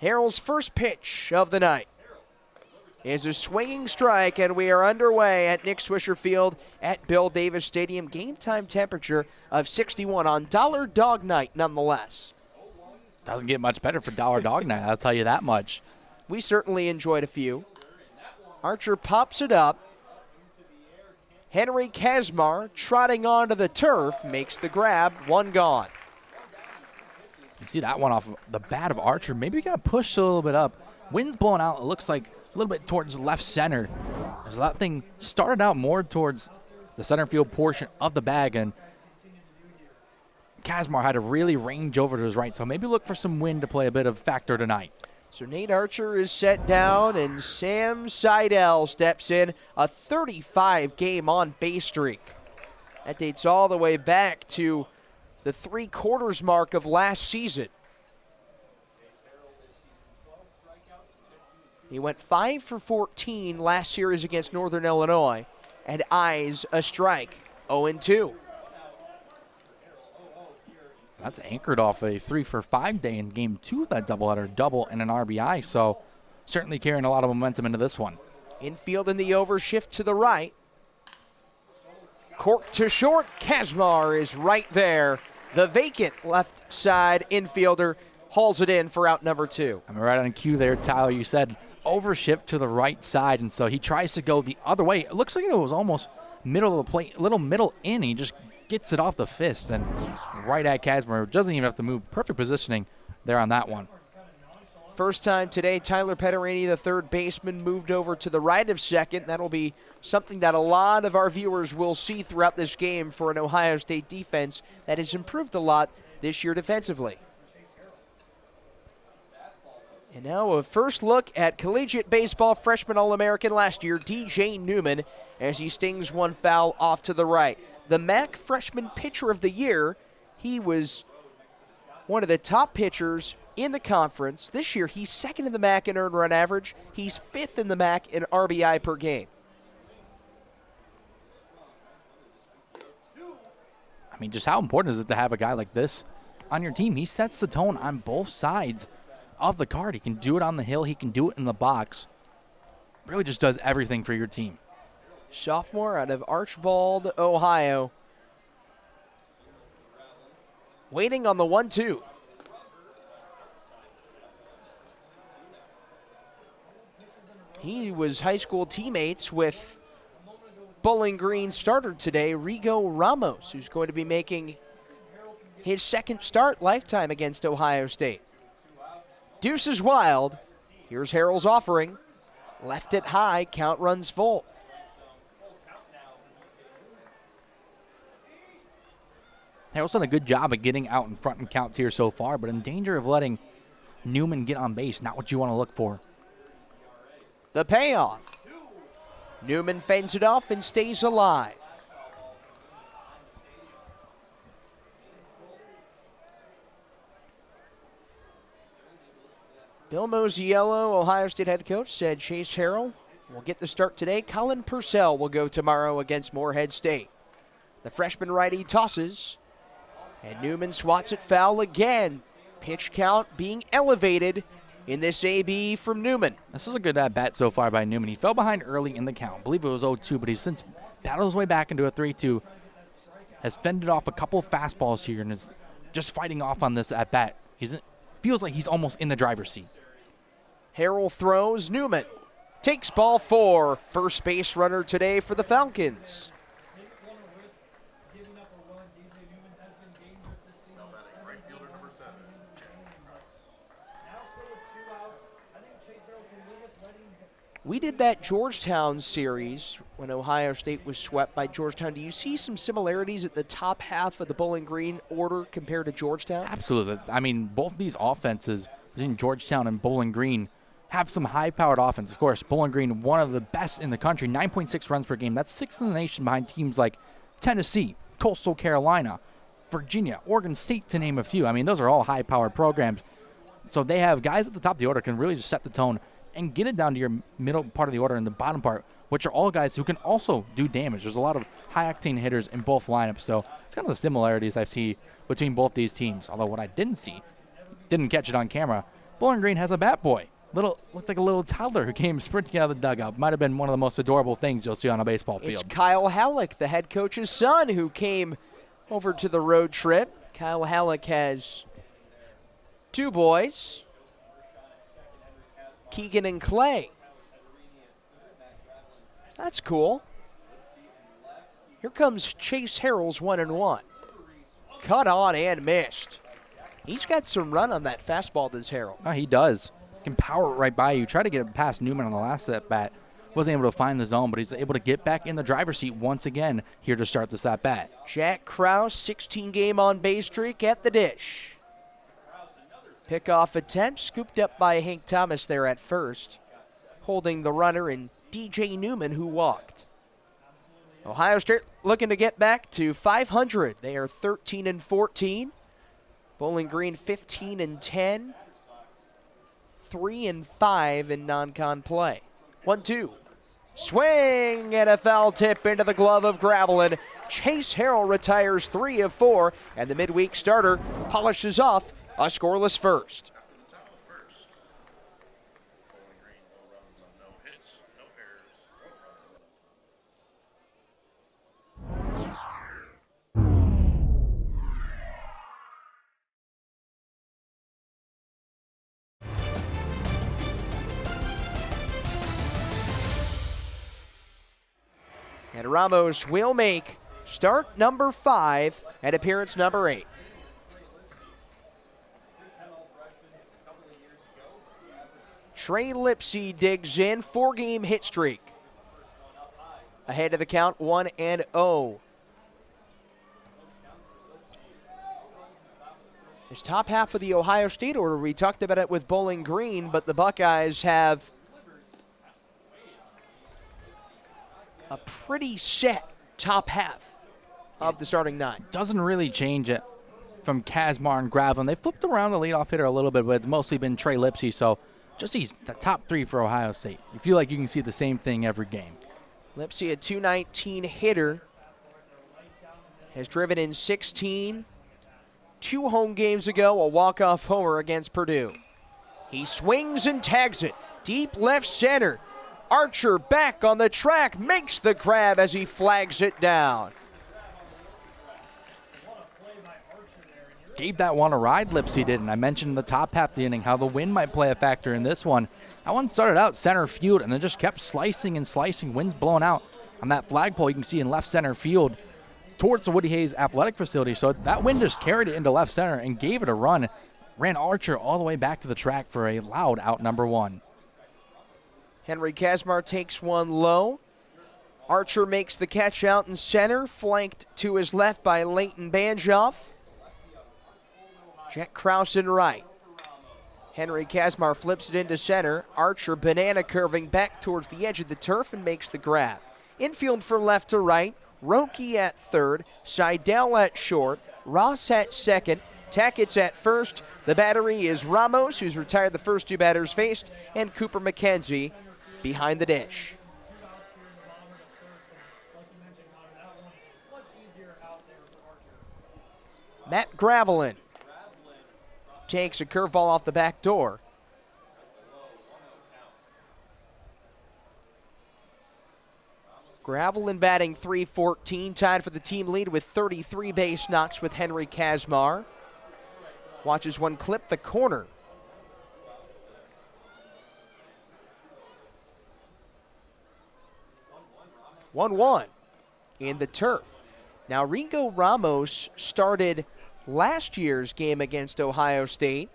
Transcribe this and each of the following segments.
Harrell's first pitch of the night is a swinging strike, and we are underway at Nick Swisher Field at Bill Davis Stadium. Game time temperature of 61 on Dollar Dog Night nonetheless. Doesn't get much better for Dollar Dog Night, I'll tell you that much. We certainly enjoyed a few. Archer pops it up. Henry Kazmar trotting onto the turf makes the grab, one gone. You can see that one off the bat of Archer. Maybe he got pushed a little bit up. Wind's blowing out. It looks like a little bit towards left center. As that thing started out more towards the center field portion of the bag, and Kazmar had to really range over to his right. So maybe look for some wind to play a bit of factor tonight. So Nate Archer is set down, and Sam Seidel steps in, a 35-game on-base streak. That dates all the way back to the three-quarters mark of last season. He went 5 for 14 last series against Northern Illinois, and eyes a strike, 0-2. That's anchored off a 3-for-5 day in game 2 of that doubleheader, double and an RBI. So certainly carrying a lot of momentum into this one. Infield in the overshift to the right. Cork to short. Kazmar is right there. The vacant left side infielder hauls it in for out number 2. I'm right on cue there, Tyler. You said overshift to the right side, and so he tries to go the other way. It looks like it was almost middle of the plate, a little middle in. He just gets it off the fist and right at Kazmar. Doesn't even have to move. Perfect positioning there on that one. First time today, Tyler Petterini, the third baseman, moved over to the right of second. That'll be something that a lot of our viewers will see throughout this game for an Ohio State defense that has improved a lot this year defensively. And now a first look at collegiate baseball freshman All-American last year, DJ Newman, as he stings one foul off to the right. The MAC Freshman Pitcher of the Year. He was one of the top pitchers in the conference. This year, he's second in the MAC in earned run average. He's fifth in the MAC in RBI per game. I mean, just how important is it to have a guy like this on your team? He sets the tone on both sides of the card. He can do it on the hill. He can do it in the box. Really just does everything for your team. Sophomore out of Archbald, Ohio. Waiting on the 1-2. He was high school teammates with Bowling Green starter today, Rigo Ramos, who's going to be making his second start lifetime against Ohio State. Deuce is wild. Here's Harrell's offering. Left it high, count runs full. Harrell's done a good job of getting out in front and counts here so far, but in danger of letting Newman get on base. Not what you want to look for. The payoff. Newman fends it off and stays alive. Bill Mosiello, Ohio State head coach, said Chase Harrell will get the start today. Colin Purcell will go tomorrow against Morehead State. The freshman righty tosses, and Newman swats it foul again. Pitch count being elevated in this AB from Newman. This is a good at-bat so far by Newman. He fell behind early in the count. I believe it was 0-2, but he's since battled his way back into a 3-2. Has fended off a couple of fastballs here and is just fighting off on this at-bat. Feels like he's almost in the driver's seat. Harrell throws. Newman takes ball 4. First base runner today for the Falcons. We did that Georgetown series when Ohio State was swept by Georgetown. Do you see some similarities at the top half of the Bowling Green order compared to Georgetown? Absolutely. I mean, both these offenses between Georgetown and Bowling Green have some high-powered offense. Of course, Bowling Green, one of the best in the country, 9.6 runs per game. That's 6th in the nation behind teams like Tennessee, Coastal Carolina, Virginia, Oregon State, to name a few. I mean, those are all high-powered programs. So they have guys at the top of the order can really just set the tone and get it down to your middle part of the order and the bottom part, which are all guys who can also do damage. There's a lot of high-octane hitters in both lineups, so it's kind of the similarities I see between both these teams. Although what I didn't catch it on camera, Bowling Green has a bat boy. Looks like a little toddler who came sprinting out of the dugout. Might have been one of the most adorable things you'll see on a baseball field. It's Kyle Halleck, the head coach's son, who came over to the road trip. Kyle Halleck has 2 boys, Keegan and Clay. That's cool. Here comes Chase Harrell's 1-1. Cut on and missed. He's got some run on that fastball, does Harrell. Oh, he does. Can power it right by you. Tried to get it past Newman on the last at bat. Wasn't able to find the zone, but he's able to get back in the driver's seat once again here to start this at bat. Jack Krause, 16-game on-base streak at the dish. Pickoff attempt scooped up by Hank Thomas there at first, holding the runner and DJ Newman, who walked. Ohio State looking to get back to 500. They are 13-14. Bowling Green 15-10. 3-5 in non-con play. 1-2. Swing and a foul tip into the glove of Gravelin. Chase Harrell retires 3 of 4, and the midweek starter polishes off a scoreless first. And Ramos will make start number 5 and appearance number 8. Trey Lipsey digs in, 4-game hit streak. Ahead of the count, 1-0. This top half of the Ohio State order, we talked about it with Bowling Green, but the Buckeyes have a pretty set top half of the starting 9. Doesn't really change it from Kazmar and Gravelin. They flipped around the leadoff hitter a little bit, but it's mostly been Trey Lipsey. So just he's the top 3 for Ohio State. You feel like you can see the same thing every game. Lipsey, a .219 hitter, has driven in 16. 2 home games ago, a walk-off homer against Purdue. He swings and tags it deep left center. Archer back on the track, makes the grab as he flags it down. Gave that one a ride, Lipsey did, and I mentioned in the top half of the inning how the wind might play a factor in this one. That one started out center field and then just kept slicing and slicing. Wind's blowing out on that flagpole you can see in left center field towards the Woody Hayes Athletic Facility. So that wind just carried it into left center and gave it a run. Ran Archer all the way back to the track for a loud out number 1. Henry Kazmar takes one low. Archer makes the catch out in center, flanked to his left by Leighton Banjoff. Jack Krause in right. Henry Kazmar flips it into center. Archer banana curving back towards the edge of the turf and makes the grab. Infield from left to right. Roki at third. Seidel at short. Ross at second. Tackett's at first. The battery is Ramos, who's retired the first 2 batters faced, and Cooper McKenzie behind the dish. Matt Gravelin takes a curveball off the back door. Gravelin batting .314, tied for the team lead with 33 base knocks with Henry Kazmar. Watches one clip the corner. (1-1) in the turf. Now Ringo Ramos started last year's game against Ohio State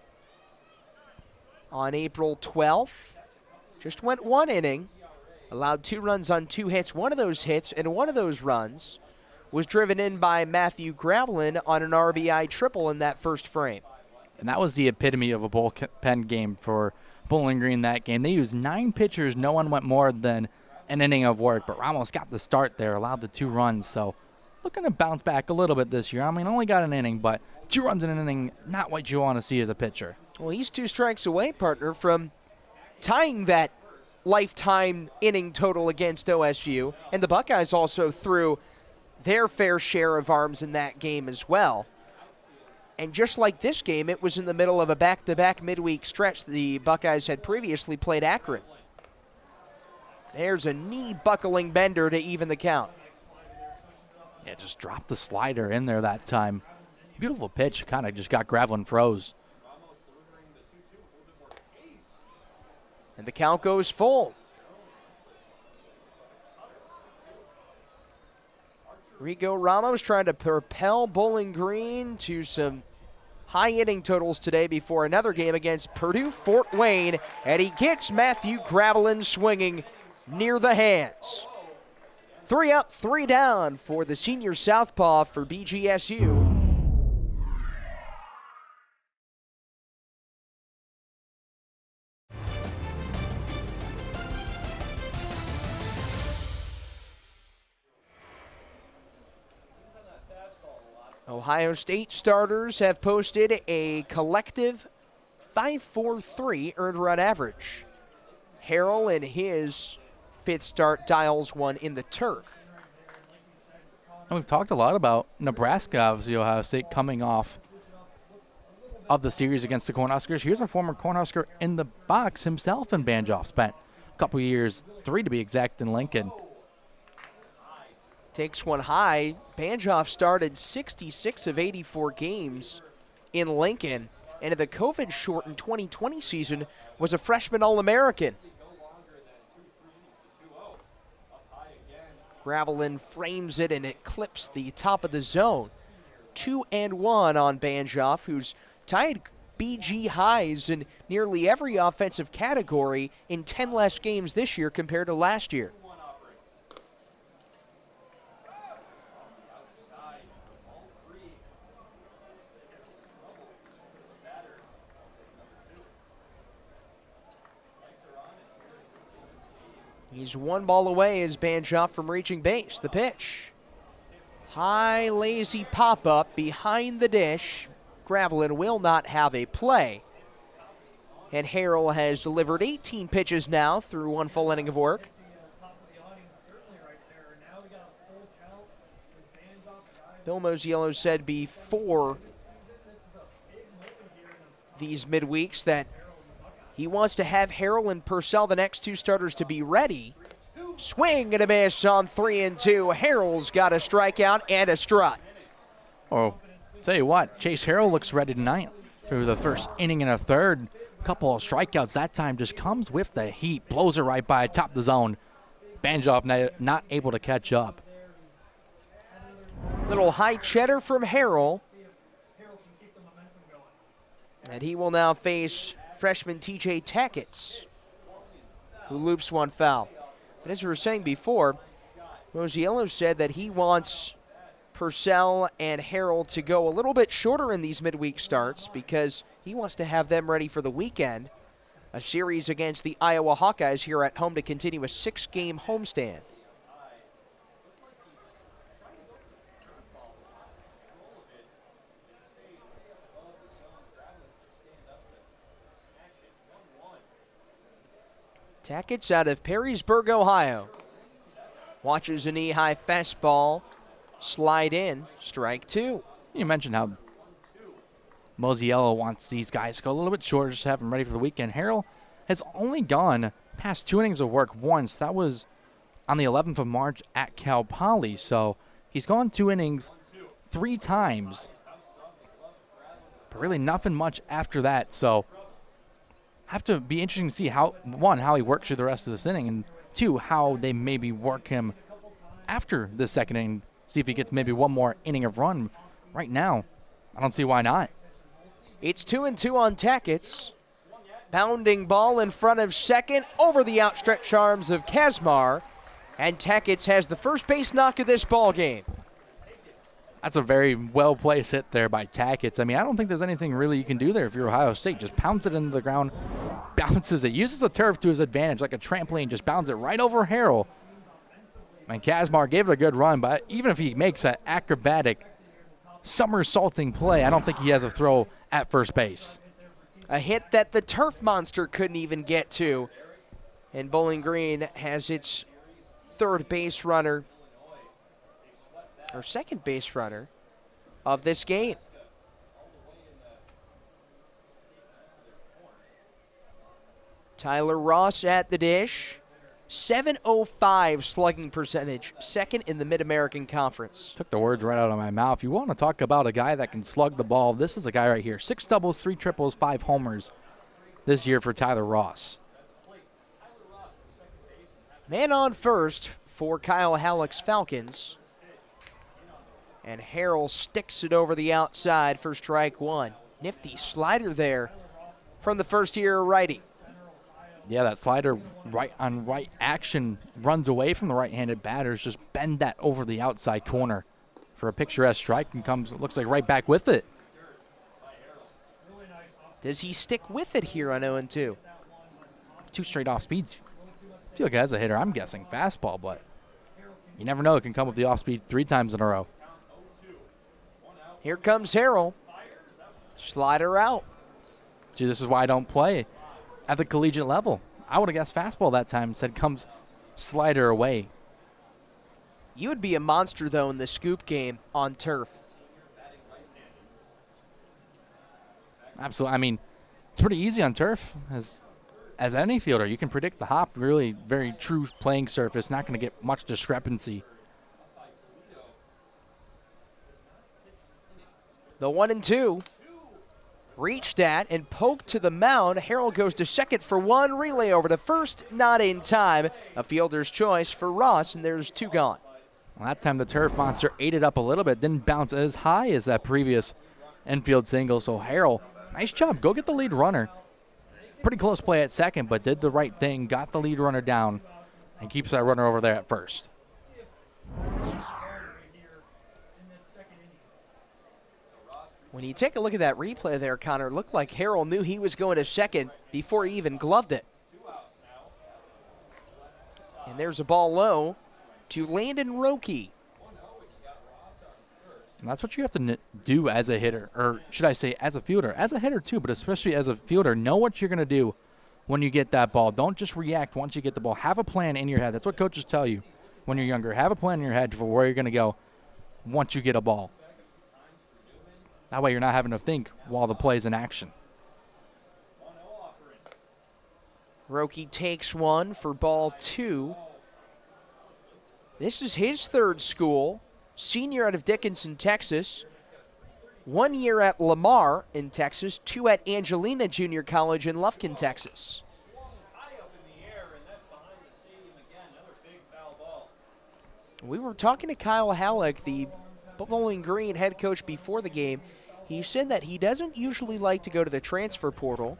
on April 12th. Just went 1 inning, allowed 2 runs on 2 hits. One of those hits and one of those runs was driven in by Matthew Gravelin on an RBI triple in that first frame. And that was the epitome of a bullpen game for Bowling Green that game. They used 9 pitchers. No one went more than an inning of work, but Ramos got the start there, allowed the 2 runs. So looking to bounce back a little bit this year. I mean, only got an inning, but 2 runs in an inning, not what you want to see as a pitcher. Well, he's 2 strikes away, partner, from tying that lifetime inning total against OSU. And the Buckeyes also threw their fair share of arms in that game as well. And just like this game, it was in the middle of a back-to-back midweek stretch the Buckeyes had previously played Akron. There's a knee-buckling bender to even the count. Yeah, just dropped the slider in there that time. Beautiful pitch, kind of just got gravel and froze. And the count goes full. Rico Ramos trying to propel Bowling Green to some high inning totals today before another game against Purdue Fort Wayne, and he gets Matthew Gravelin swinging near the hands. 3 up, 3 down for the senior southpaw for BGSU. Ohio State starters have posted a collective 5.43 earned run average. Harrell in his 5th start dials one in the turf. And we've talked a lot about Nebraska, obviously Ohio State coming off of the series against the Cornhuskers. Here's a former Cornhusker in the box himself in Banjoff. Spent a couple years, 3 to be exact, in Lincoln. Takes one high. Banjoff started 66 of 84 games in Lincoln, and in the COVID-shortened 2020 season was a freshman All-American. Gravelin frames it, and it clips the top of the zone. 2-1 on Banjoff, who's tied BG highs in nearly every offensive category in 10 less games this year compared to last year. He's 1 ball away as Banjoff from reaching base. The pitch. High, lazy pop-up behind the dish. Gravelin will not have a play. And Harrell has delivered 18 pitches now through 1 full inning of work. Bill Mosiello said before these midweeks that he wants to have Harrell and Purcell, the next 2 starters, to be ready. Swing and a miss on 3-2. Harrell's got a strikeout and a strut. Oh, tell you what, Chase Harrell looks ready tonight through the first inning and a third. Couple of strikeouts that time, just comes with the heat, blows it right by top of the zone. Banjoff not able to catch up. Little high cheddar from Harrell. And he will now face freshman TJ Tackett, who loops 1 foul. But as we were saying before, Mosiello said that he wants Purcell and Harrell to go a little bit shorter in these midweek starts because he wants to have them ready for the weekend, a series against the Iowa Hawkeyes here at home to continue a 6-game homestand. Tackett's out of Perrysburg, Ohio. Watches a knee-high fastball slide in, strike 2. You mentioned how Mosiello wants these guys to go a little bit shorter, just to have them ready for the weekend. Harrell has only gone past 2 innings of work once. That was on the 11th of March at Cal Poly. So he's gone 2 innings 3 times, but really nothing much after that. So have to be interesting to see how, 1, how he works through the rest of this inning, and 2, how they maybe work him after the second inning, see if he gets maybe 1 more inning of run. Right now, I don't see why not. It's 2-2 on Tackett's. Bounding ball in front of second over the outstretched arms of Kazmar, and Tackett's has the first base knock of this ball game. That's a very well-placed hit there by Tackett's. I mean, I don't think there's anything really you can do there if you're Ohio State. Just pounce it into the ground, bounces it, uses the turf to his advantage like a trampoline, just bounces it right over Harrell. And Kazmar gave it a good run, but even if he makes an acrobatic somersaulting play, I don't think he has a throw at first base. A hit that the turf monster couldn't even get to. And Bowling Green has its third base runner, or second base runner, of this game. Tyler Ross at the dish. 705 slugging percentage, second in the Mid-American Conference. Took the words right out of my mouth. You want to talk about a guy that can slug the ball. This is a guy right here. 6 doubles, 3 triples, 5 homers this year for Tyler Ross. Man on first for Kyle Halleck's Falcons. And Harrell sticks it over the outside for strike one. Nifty slider there from the first-year righty. Yeah, that slider right on right action runs away from the right-handed batters. Just bend that over the outside corner for a picturesque strike and comes, looks like right back with it. Does he stick with it here on 0-2? 2 straight off speeds. I feel like as a hitter, I'm guessing fastball, but you never know. It can come with the off speed 3 times in a row. Here comes Harrell. Slider out. Gee, this is why I don't play at the collegiate level. I would have guessed fastball that time. Instead comes slider away. You would be a monster, though, in the scoop game on turf. Absolutely. I mean, it's pretty easy on turf. As any fielder, you can predict the hop. Really very true playing surface. Not going to get much discrepancy. The 1-2. Reached at and poked to the mound. Harrell goes to second for one. Relay over to first. Not in time. A fielder's choice for Ross, and there's 2 gone. Well, that time the turf monster ate it up a little bit. Didn't bounce as high as that previous infield single. So Harrell, nice job. Go get the lead runner. Pretty close play at second, but did the right thing. Got the lead runner down and keeps that runner over there at first. When you take a look at that replay there, Connor, it looked like Harrell knew he was going to second before he even gloved it. And there's a ball low to Landon Roque. And that's what you have to do as a hitter, or should I say as a fielder. As a hitter too, but especially as a fielder, know what you're going to do when you get that ball. Don't just react once you get the ball. Have a plan in your head. That's what coaches tell you when you're younger. Have a plan in your head for where you're going to go once you get a ball. That way you're not having to think while the play's in action. Roque takes one for ball 2. This is his third school. Senior out of Dickinson, Texas. 1 year at Lamar in Texas. 2 at Angelina Junior College in Lufkin, Texas. We were talking to Kyle Halleck, the Bowling Green head coach, before the game. He said that he doesn't usually like to go to the transfer portal,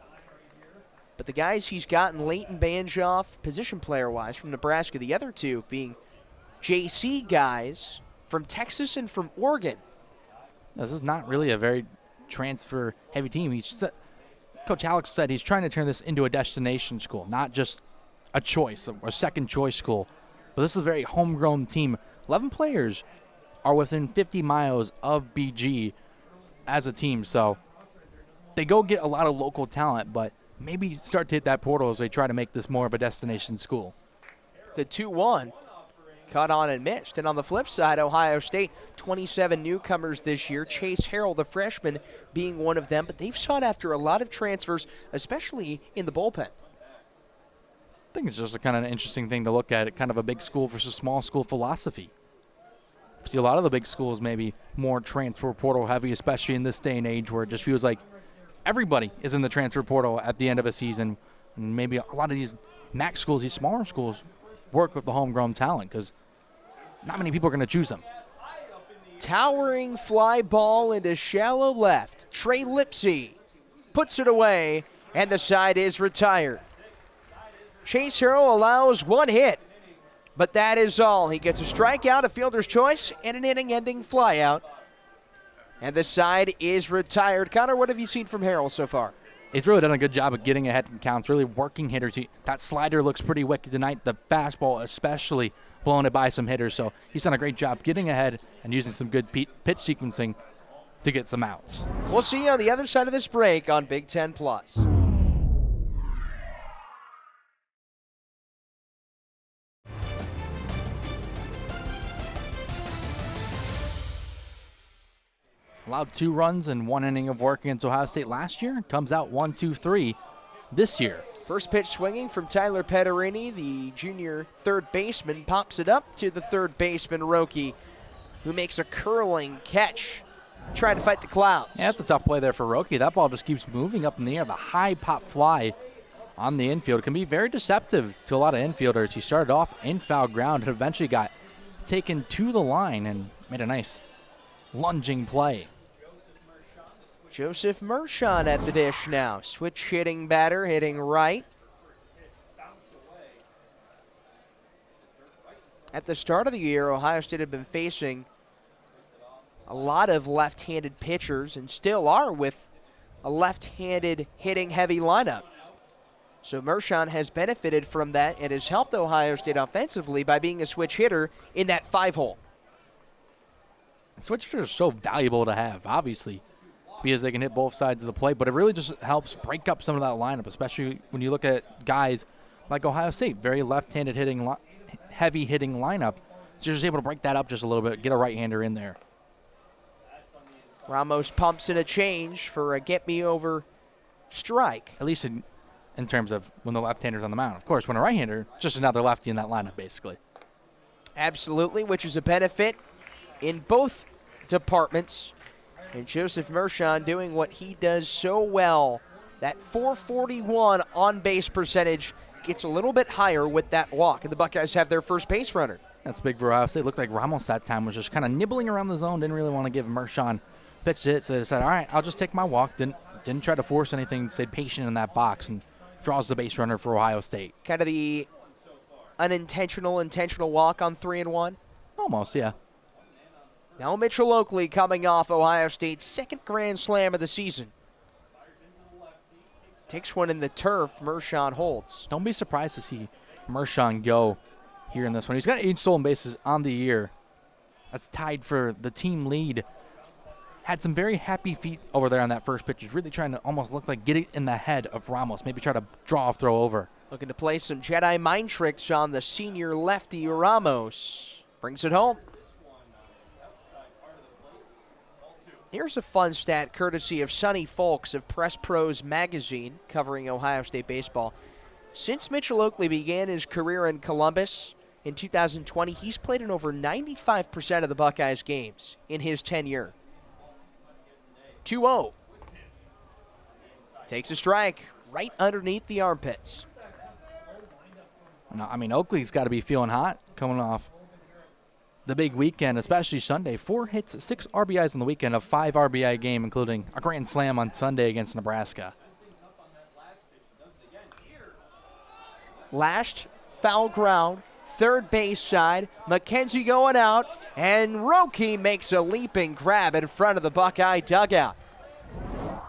but the guys he's gotten, Leighton Banjoff, position player-wise, from Nebraska, the other 2 being JC guys from Texas and from Oregon. This is not really a very transfer-heavy team. Coach Alex said he's trying to turn this into a destination school, not just a choice, a second-choice school. But this is a very homegrown team. 11 players are within 50 miles of BG as a team, so they go get a lot of local talent, but maybe start to hit that portal as they try to make this more of a destination school. The 2-1 caught on and missed. And on the flip side, Ohio State, 27 newcomers this year. Chase Harrell, the freshman, being one of them, but they've sought after a lot of transfers, especially in the bullpen. I think it's just a kind of an interesting thing to look at, kind of a big school versus small school philosophy. See, a lot of the big schools maybe more transfer portal heavy, especially in this day and age where it just feels like everybody is in the transfer portal at the end of a season. And maybe a lot of these MAC schools, these smaller schools, work with the homegrown talent because not many people are going to choose them. Towering fly ball into shallow left. Trey Lipsey puts it away, and the side is retired. Chase Harrell allows 1 hit, but that is all. He gets a strikeout, a fielder's choice, and an inning-ending flyout. And the side is retired. Connor, what have you seen from Harrell so far? He's really done a good job of getting ahead in counts, really working hitters. That slider looks pretty wicked tonight. The fastball especially blowing it by some hitters. So he's done a great job getting ahead and using some good pitch sequencing to get some outs. We'll see you on the other side of this break on Big Ten Plus. Allowed 2 runs in 1 inning of work against Ohio State last year. Comes out 1-2-3 this year First pitch swinging from Tyler Pederini, the junior third baseman, pops it up to the third baseman, Roki, who makes a curling catch, trying to fight the clouds. Yeah, that's a tough play there for Roki. That ball just keeps moving up in the air. The high pop fly on the infield can be very deceptive to a lot of infielders. He started off in foul ground and eventually got taken to the line and made a nice lunging play. Joseph Mershon at the dish now. Switch hitting batter, hitting right. At the start of the year, Ohio State had been facing a lot of left-handed pitchers and still are with a left-handed hitting heavy lineup. So Mershon has benefited from that and has helped Ohio State offensively by being a switch hitter in that 5-hole. Switch hitters are so valuable to have, obviously, because they can hit both sides of the plate, but it really just helps break up some of that lineup, especially when you look at guys like Ohio State, very left-handed hitting, heavy hitting lineup. So you're just able to break that up just a little bit, get a right-hander in there. Ramos pumps in a change for a get-me-over strike. At least in terms of when the left-hander's on the mound. Of course, when a right-hander, just another lefty in that lineup, basically. Absolutely, which is a benefit in both departments. And Joseph Mershon doing what he does so well. That .441 on-base percentage gets a little bit higher with that walk, and the Buckeyes have their first base runner. That's big for Ohio State. It looked like Ramos that time was just kind of nibbling around the zone, didn't really want to give Mershon pitch it, so they said, all right, I'll just take my walk. Didn't try to force anything, stayed patient in that box, and draws the base runner for Ohio State. Kind of the unintentional, intentional walk on 3-1? Almost, yeah. Now Mitchell Oakley coming off Ohio State's second grand slam of the season. Takes one in the turf, Mershon holds. Don't be surprised to see Mershon go here in this one. He's got 8 stolen bases on the year. That's tied for the team lead. Had some very happy feet over there on that first pitch. He's really trying to almost look like get it in the head of Ramos. Maybe try to draw off throw over. Looking to play some Jedi mind tricks on the senior lefty Ramos. Brings it home. Here's a fun stat courtesy of Sonny Folks of Press Pros magazine covering Ohio State baseball. Since Mitchell Oakley began his career in Columbus in 2020, he's played in over 95% of the Buckeyes games in his tenure. 2-0. Takes a strike right underneath the armpits. No, I mean, Oakley's got to be feeling hot coming off the big weekend, especially Sunday. 4 hits, 6 RBIs in the weekend, a 5 RBI game, including a grand slam on Sunday against Nebraska. Lashed, foul ground, third base side. McKenzie going out, and Roki makes a leaping grab in front of the Buckeye dugout.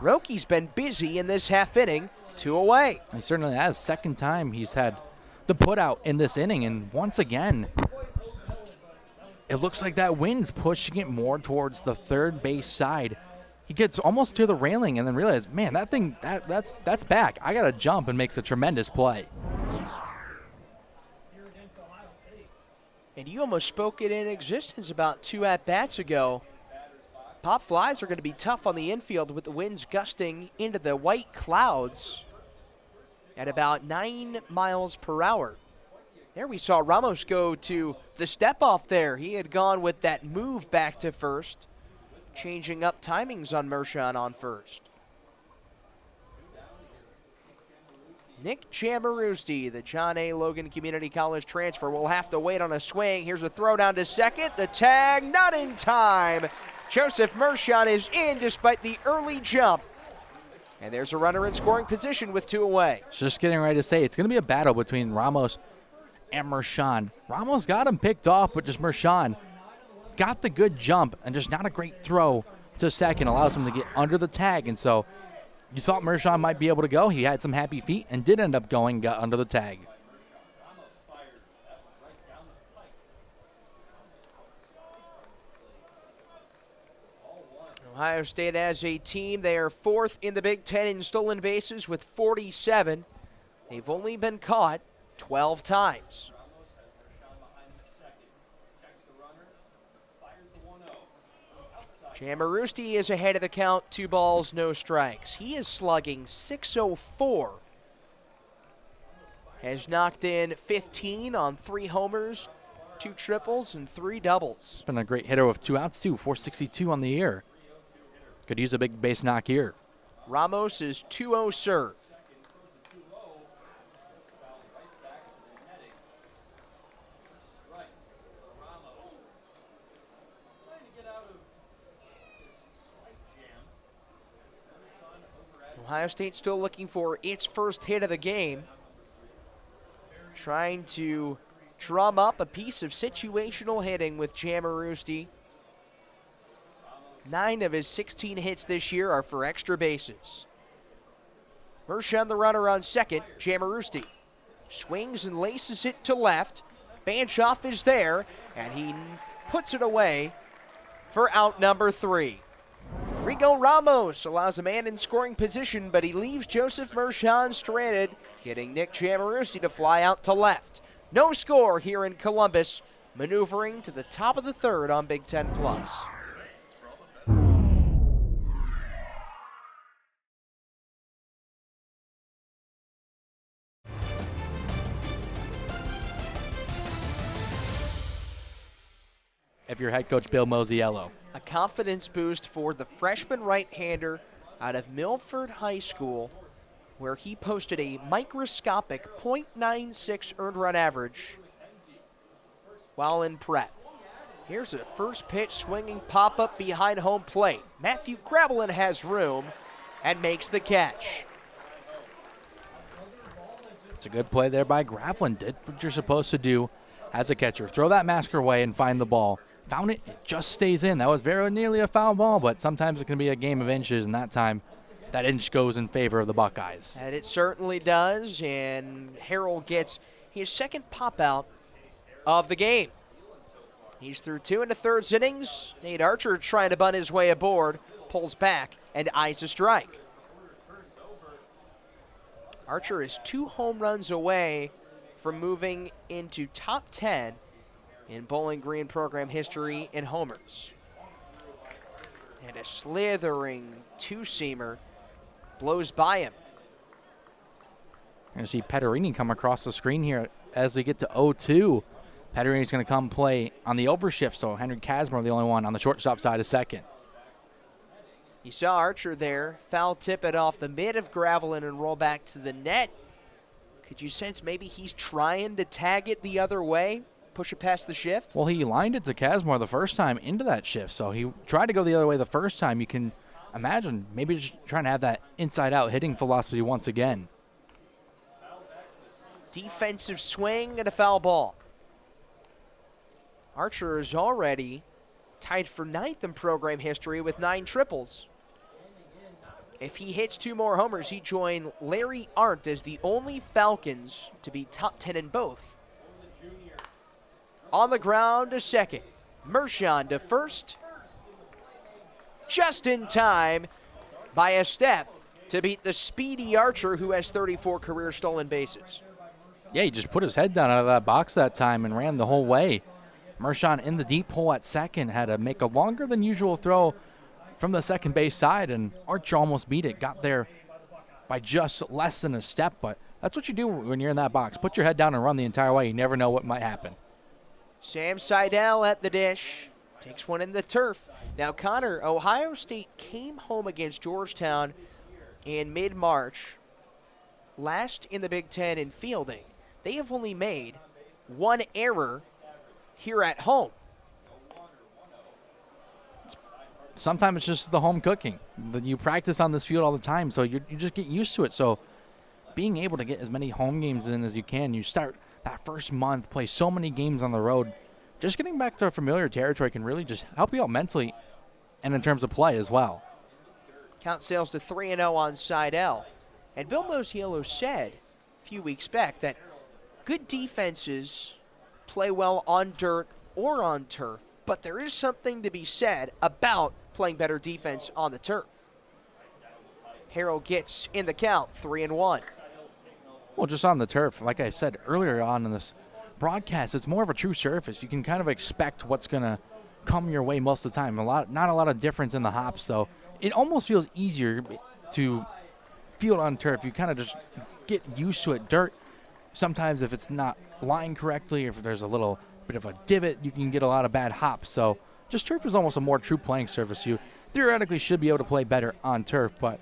Roki's been busy in this half inning, 2 away. He certainly has. Second time he's had the putout in this inning, and once again, it looks like that wind's pushing it more towards the third base side. He gets almost to the railing and then realizes, man, that thing, that's back. I got to jump, and makes a tremendous play. And you almost spoke it in existence about 2 at-bats ago. Pop flies are going to be tough on the infield with the winds gusting into the white clouds at about 9 miles per hour. There we saw Ramos go to the step-off there. He had gone with that move back to first, changing up timings on Mershon on first. Nick Jamarusti, the John A. Logan Community College transfer, will have to wait on a swing. Here's a throw down to second. The tag, not in time. Joseph Mershon is in despite the early jump. And there's a runner in scoring position with 2 away. Just getting ready to say, it's going to be a battle between Ramos and Mershon. Ramos got him picked off, but just Mershon got the good jump and just not a great throw to second. Allows him to get under the tag. And so you thought Mershon might be able to go. He had some happy feet and did end up going, got under the tag. Ohio State as a team, they are 4th in the Big Ten in stolen bases with 47. They've only been caught 12 times. Jamarusti is ahead of the count, 2 balls, no strikes. He is slugging .604 has knocked in 15 on 3 homers, 2 triples, and 3 doubles. He's been a great hitter with 2 outs, too. 462 on the year. Could use a big base knock here. Ramos is 2-0 serve. Ohio State still looking for its first hit of the game. Trying to drum up a piece of situational hitting with Jamarusti. 9 of his 16 hits this year are for extra bases. Mershon the runner on second. Jamarusti swings and laces it to left. Banchoff is there, and he puts it away for out number 3. Rigo Ramos allows a man in scoring position, but he leaves Joseph Mershon stranded, getting Nick Jamarusti to fly out to left. No score here in Columbus, maneuvering to the top of the third on Big Ten Plus. If you're head coach Bill Mosiello. A confidence boost for the freshman right-hander out of Milford High School, where he posted a microscopic .96 earned run average while in prep. Here's a first pitch swinging pop-up behind home plate. Matthew Gravelin has room and makes the catch. It's a good play there by Gravelin. Did what you're supposed to do as a catcher. Throw that masker away and find the ball. Found it, it just stays in. That was very nearly a foul ball, but sometimes it can be a game of inches, and that time that inch goes in favor of the Buckeyes. And it certainly does, and Harrell gets his second pop-out of the game. He's through 2 1/3 innings. Nate Archer trying to bunt his way aboard, pulls back, and eyes a strike. Archer is 2 home runs away from moving into top 10 in Bowling Green program history in homers. And a slithering 2-seamer blows by him. You're going to see Petterini come across the screen here as we get to 0-2. Petterini's going to come play on the overshift, so Henry Casmore the only one on the shortstop side of second. You saw Archer there, foul tip it off the mid of Gravelin and roll back to the net. Could you sense maybe he's trying to tag it the other way? Push it past the shift? Well, he lined it to Casmore the first time into that shift, so he tried to go the other way the first time. You can imagine maybe just trying to have that inside-out hitting philosophy once again. Defensive swing and a foul ball. Archer is already tied for 9th in program history with 9 triples. If he hits 2 more homers, he'd join Larry Arndt as the only Falcons to be top 10 in both. On the ground to second. Mershon to first. Just in time by a step to beat the speedy Archer, who has 34 career stolen bases. Yeah, he just put his head down out of that box that time and ran the whole way. Mershon in the deep hole at second had to make a longer than usual throw from the second base side, and Archer almost beat it. Got there by just less than a step, but that's what you do when you're in that box. Put your head down and run the entire way. You never know what might happen. Sam Seidel at the dish. Takes one in the turf. Now, Connor, Ohio State came home against Georgetown in mid-March. Last in the Big Ten in fielding. They have only made 1 error here at home. Sometimes it's just the home cooking. You practice on this field all the time, so you just get used to it. So being able to get as many home games in as you can, you start that first month, play so many games on the road, just getting back to familiar territory can really just help you out mentally and in terms of play as well. Count sails to 3-0 on Seidel. And Bill Mosiello said a few weeks back that good defenses play well on dirt or on turf, but there is something to be said about playing better defense on the turf. Harrell gets in the count, 3-1. Well, just on the turf, like I said earlier on in this broadcast, it's more of a true surface. You can kind of expect what's going to come your way most of the time. Not a lot of difference in the hops, though. It almost feels easier to field on turf. You kind of just get used to it. Dirt, sometimes if it's not lined correctly, if there's a little bit of a divot, you can get a lot of bad hops. So just turf is almost a more true playing surface. You theoretically should be able to play better on turf, but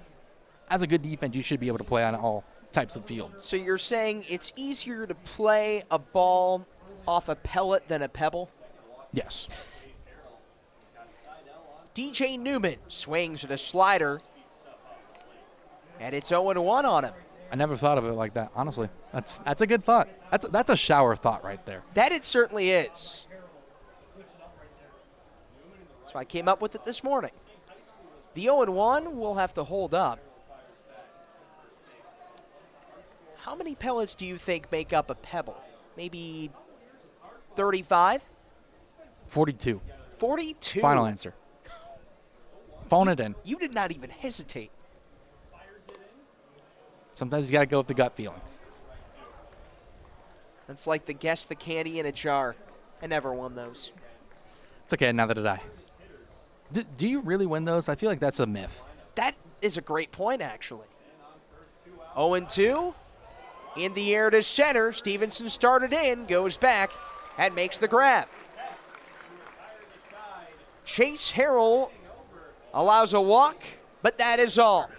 as a good defense, you should be able to play on all types of fields. So you're saying it's easier to play a ball off a pellet than a pebble? Yes. DJ Newman swings at a slider, and it's 0-1 on him. I never thought of it like that, honestly. That's a good thought. That's a shower thought right there. That it certainly is. That's why I came up with it this morning. The 0-1 will have to hold up. How many pellets do you think make up a pebble? Maybe 35? 42. 42. Final answer. Phone it in. You did not even hesitate. Sometimes you got to go with the gut feeling. That's like the guess the candy in a jar. I never won those. It's okay, neither did I. Do you really win those? I feel like that's a myth. That is a great point, actually. 0-2. In the air to center. Stevenson started in, goes back, and makes the grab. Chase Harrell allows a walk, but that is all.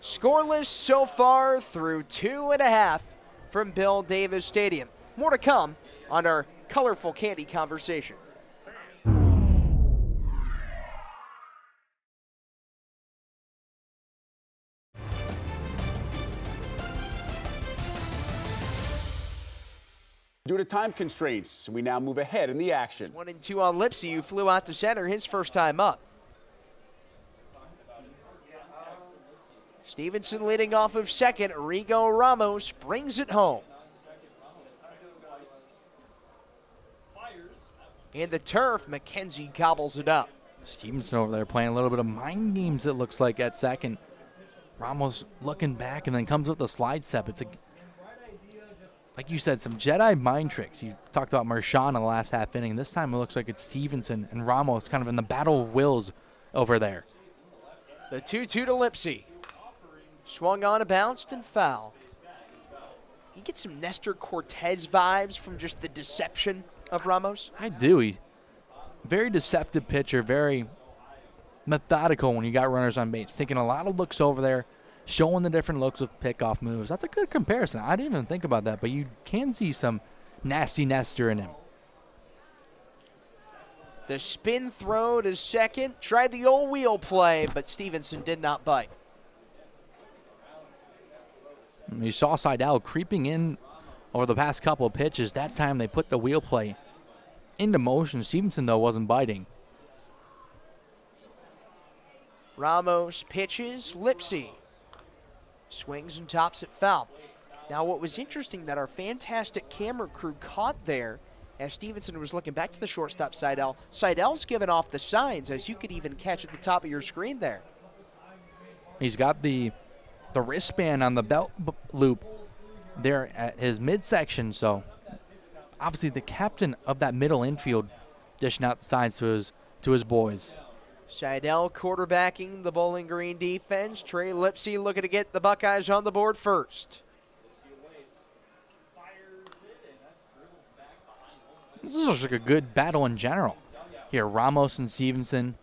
Scoreless so far through 2.5 from Bill Davis Stadium. More to come on our colorful candy conversation. Due to time constraints, we now move ahead in the action. 1-2 on Lipsey, who flew out to center his first time up. Stevenson leading off of second. Rigo Ramos brings it home. In the turf, McKenzie gobbles it up. Stevenson over there playing a little bit of mind games, it looks like, at second. Ramos looking back and then comes with the slide step. It's like you said, some Jedi mind tricks. You talked about Marshawn in the last half inning. This time it looks like it's Stevenson and Ramos kind of in the battle of wills over there. The 2-2 to Lipsey. Swung on, bounced, and foul. You get some Nestor Cortez vibes from just the deception of Ramos. I do. He very deceptive pitcher, very methodical when you got runners on base. Taking a lot of looks over there, showing the different looks of pickoff moves. That's a good comparison. I didn't even think about that, but you can see some nasty Nestor in him. The spin throw to second. Tried the old wheel play, but Stevenson did not bite. You saw Seidel creeping in over the past couple of pitches. That time they put the wheel play into motion. Stevenson, though, wasn't biting. Ramos pitches. Lipsey swings and tops it foul. Now, what was interesting that our fantastic camera crew caught there as Stevenson was looking back to the shortstop, Seidel. Seidel's given off the signs, as you could even catch at the top of your screen there. He's got the wristband on the belt loop there at his midsection, so obviously the captain of that middle infield dishing out the signs to his boys. Seidel quarterbacking the Bowling Green defense. Trey Lipsey looking to get the Buckeyes on the board first. This is just like a good battle in general. Here, Ramos and Stevenson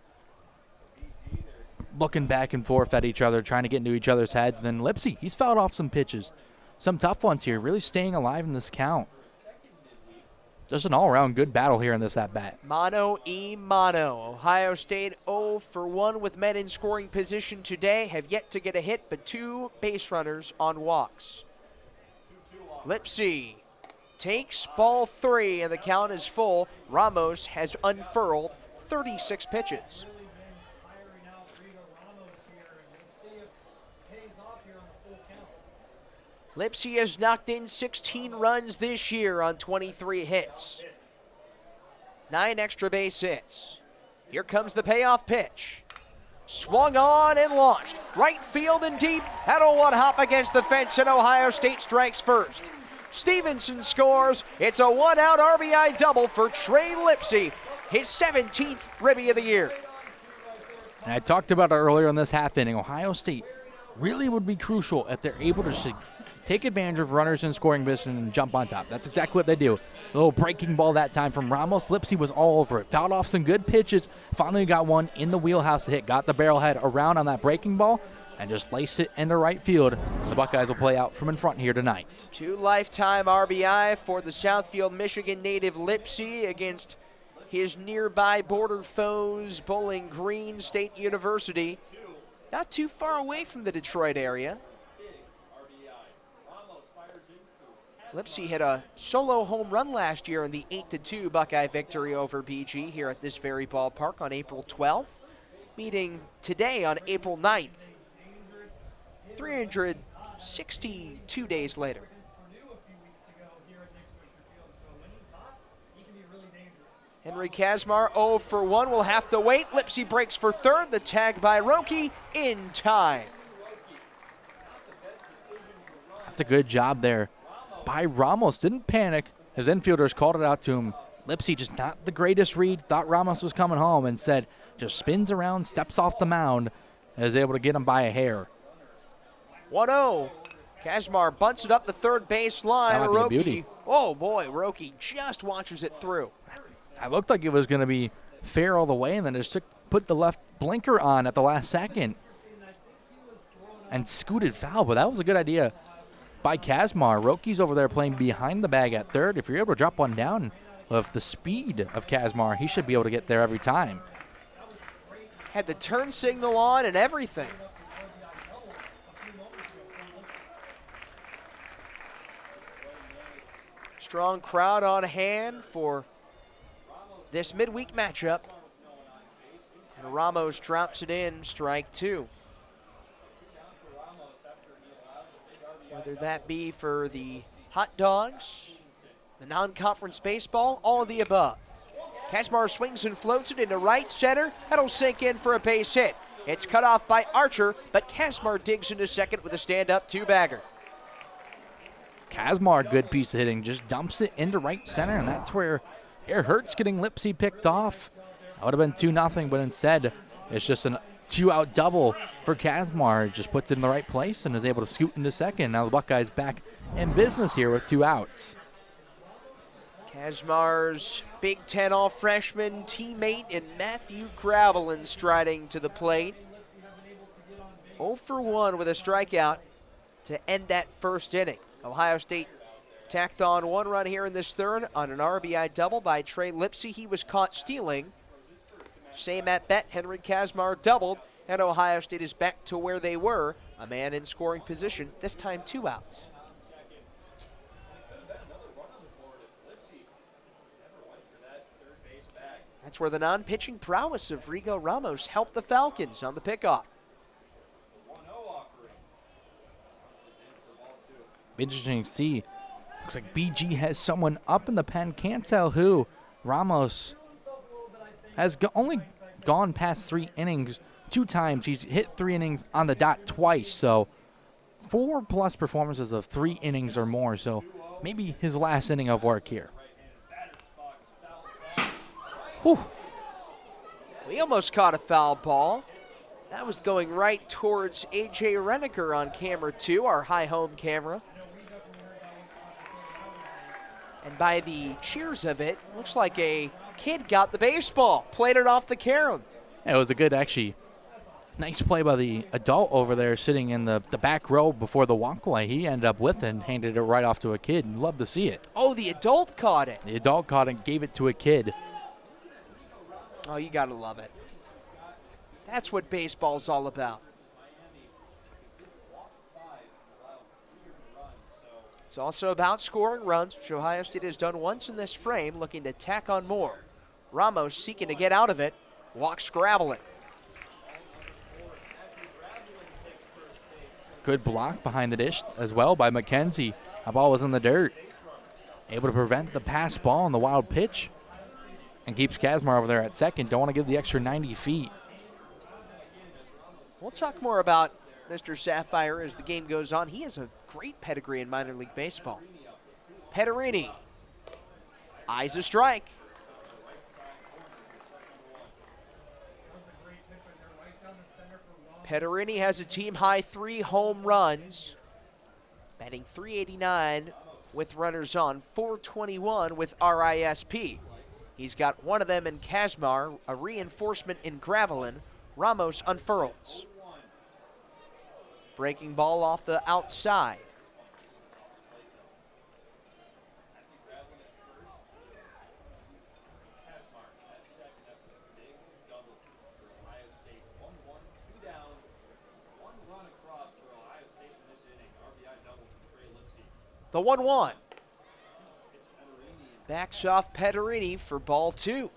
looking back and forth at each other, trying to get into each other's heads. And then Lipsey, he's fouled off some pitches. Some tough ones here, really staying alive in this count. Just an all-around good battle here in this at-bat. Mano. Ohio State 0 for 1 with men in scoring position today. Have yet to get a hit, but 2 base runners on walks. Lipsey takes ball 3, and the count is full. Ramos has unfurled 36 pitches. Lipsey has knocked in 16 runs this year on 23 hits. 9 extra base hits. Here comes the payoff pitch. Swung on and launched. Right field and deep. Had a one-hop against the fence, and Ohio State strikes first. Stevenson scores. It's a one-out RBI double for Trey Lipsey, his 17th Ribby of the year. And I talked about it earlier in this half inning. Ohio State really would be crucial if they're able to take advantage of runners in scoring position and jump on top. That's exactly what they do. A little breaking ball that time from Ramos. Lipsey was all over it. Fouled off some good pitches. Finally got one in the wheelhouse to hit. Got the barrel head around on that breaking ball and just lace it into right field. The Buckeyes will play out from in front here tonight. 2 lifetime RBI for the Southfield, Michigan native Lipsey against his nearby border foes, Bowling Green State University. Not too far away from the Detroit area. Lipsey hit a solo home run last year in the 8-2 Buckeye victory over BG here at this very ballpark on April 12th. Meeting today on April 9th, 362 days later. Henry Kazmar 0 for 1 will have to wait. Lipsey breaks for third. The tag by Roki in time. That's a good job there by Ramos. Didn't panic. His infielders called it out to him. Lipsey just not the greatest read. Thought Ramos was coming home and said, just spins around, steps off the mound, and is able to get him by a hair. 1-0. Kazmar bunts it up the third base line. That might be a beauty. Oh boy, Roki just watches it through. It looked like it was going to be fair all the way, and then just put the left blinker on at the last second and scooted foul. But that was a good idea by Kazmar. Roki's over there playing behind the bag at third. If you're able to drop one down with the speed of Kazmar, he should be able to get there every time. Had the turn signal on and everything. Strong crowd on hand for this midweek matchup. And Ramos drops it in, strike 2. Whether that be for the hot dogs, the non-conference baseball, all of the above. Kazmar swings and floats it into right center. That'll sink in for a base hit. It's cut off by Archer, but Kazmar digs into second with a stand-up 2-bagger. Kazmar, good piece of hitting, just dumps it into right center, and that's where it hurts getting Lipsey picked off. That would have been 2-0, but instead it's just a 2-out double for Kazmar. Just puts it in the right place and is able to scoot into second. Now the Buckeyes back in business here with 2 outs. Kazmar's Big Ten All-Freshman teammate in Matthew Gravelin striding to the plate. 0 for 1 with a strikeout to end that first inning. Ohio State tacked on 1 run here in this third on an RBI double by Trey Lipsey. He was caught stealing. Same at bat, Henry Kazmar doubled, and Ohio State is back to where they were, a man in scoring position, this time 2 outs. That's where the non-pitching prowess of Rigo Ramos helped the Falcons on the pickoff. Interesting to see. Looks like BG has someone up in the pen. Can't tell who. Ramos has only gone past 3 innings 2 times. He's hit 3 innings on the dot twice. So 4+ performances of 3 innings or more. So maybe his last inning of work here. Whew. We almost caught a foul ball. That was going right towards A.J. Reniker on camera 2, our high home camera. And by the cheers of it, looks like a kid got the baseball, played it off the carom. Yeah, it was a good, actually, nice play by the adult over there sitting in the back row before the walkway. He ended up with it and handed it right off to a kid. Love to see it. Oh, the adult caught it. The adult caught it and gave it to a kid. Oh, you gotta love it. That's what baseball's all about. It's also about scoring runs, which Ohio State has done once in this frame, looking to tack on more. Ramos seeking to get out of it, walks Gravelin. Good block behind the dish as well by McKenzie. That ball was in the dirt. Able to prevent the pass ball and the wild pitch. And keeps Kazmar over there at second. Don't want to give the extra 90 feet. We'll talk more about Mr. Sapphire as the game goes on. He has a great pedigree in minor league baseball. Pederini eyes a strike. Pederini has a team-high 3 home runs, batting .389 with runners on, .421 with RISP. He's got one of them in Kazmar, a reinforcement in Gravelin. Ramos unfurls. Breaking ball off the outside. The 1-1. Backs off Pederini for ball 2.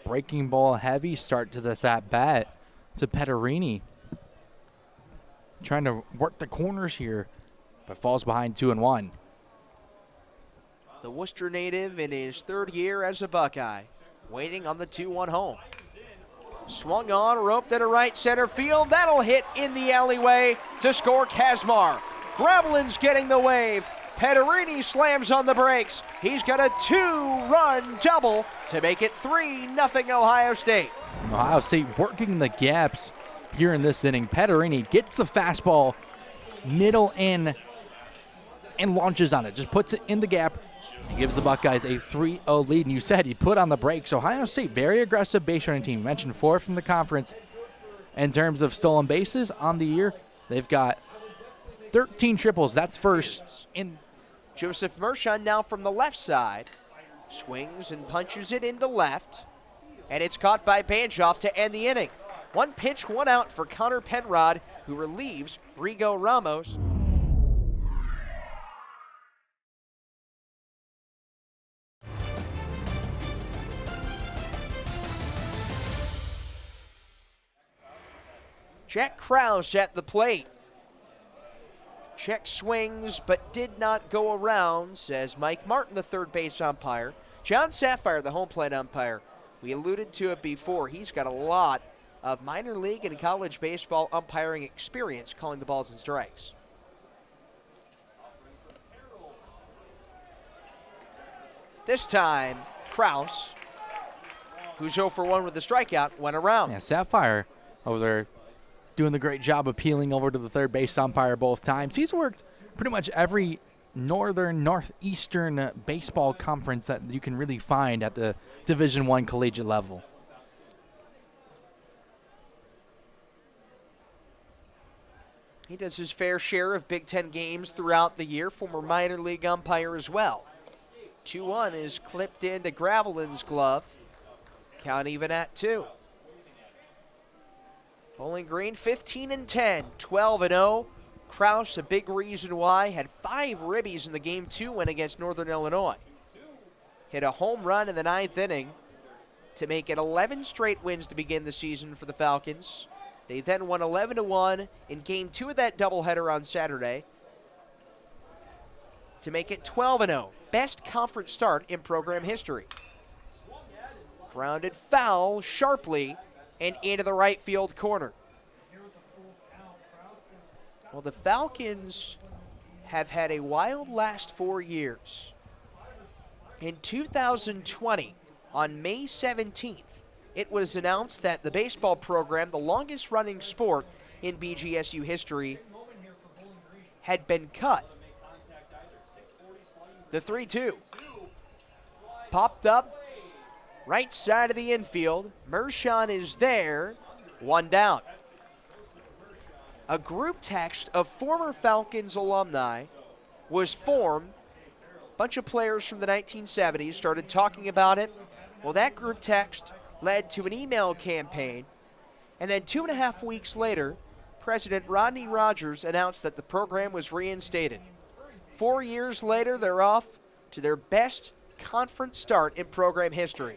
Breaking ball heavy start to this at-bat to Pederini. Trying to work the corners here, but falls behind 2-1. The Worcester native in his 3rd year as a Buckeye, waiting on the 2-1 home. Swung on, roped into right center field. That'll hit in the alleyway to score Kazmar. Gravelin's getting the wave. Pederini slams on the brakes. He's got a 2-run double to make it 3-0 Ohio State. Ohio State working the gaps here in this inning. Pederini gets the fastball middle in and launches on it. Just puts it in the gap and gives the Buckeyes a 3-0 lead. And you said he put on the brakes. Ohio State, very aggressive base running team. Mentioned 4th in the conference in terms of stolen bases on the year. They've got 13 triples. That's first in. Joseph Mershon now from the left side. Swings and punches it into left. And it's caught by Banjoff to end the inning. 1 pitch, 1 out for Connor Penrod, who relieves Rigo Ramos. Jack Krause at the plate. Check swings, but did not go around, says Mike Martin, the third base umpire. John Sapphire, the home plate umpire. We alluded to it before. He's got a lot of minor league and college baseball umpiring experience calling the balls and strikes. This time, Krause, who's 0 for 1 with the strikeout, went around. Yeah, Sapphire over there doing the great job of peeling over to the third base umpire both times. He's worked pretty much every northeastern baseball conference that you can really find at the Division I collegiate level. He does his fair share of Big Ten games throughout the year, former minor league umpire as well. 2-1 is clipped into Gravelin's glove. Count even at 2. Bowling Green 15-10, 12-0. Krause, a big reason why, had 5 ribbies in the Game 2 win against Northern Illinois. Hit a home run in the 9th inning to make it 11 straight wins to begin the season for the Falcons. They then won 11-1 in Game 2 of that doubleheader on Saturday to make it 12-0. Best conference start in program history. Grounded foul sharply and into the right field corner. Well, the Falcons have had a wild last 4 years. In 2020, on May 17th, it was announced that the baseball program, the longest running sport in BGSU history, had been cut. The 3-2 popped up right side of the infield. Mershon is there, 1 down. A group text of former Falcons alumni was formed. A bunch of players from the 1970s started talking about it. Well, that group text led to an email campaign. And then 2.5 weeks later, President Rodney Rogers announced that the program was reinstated. 4 years later, they're off to their best conference start in program history.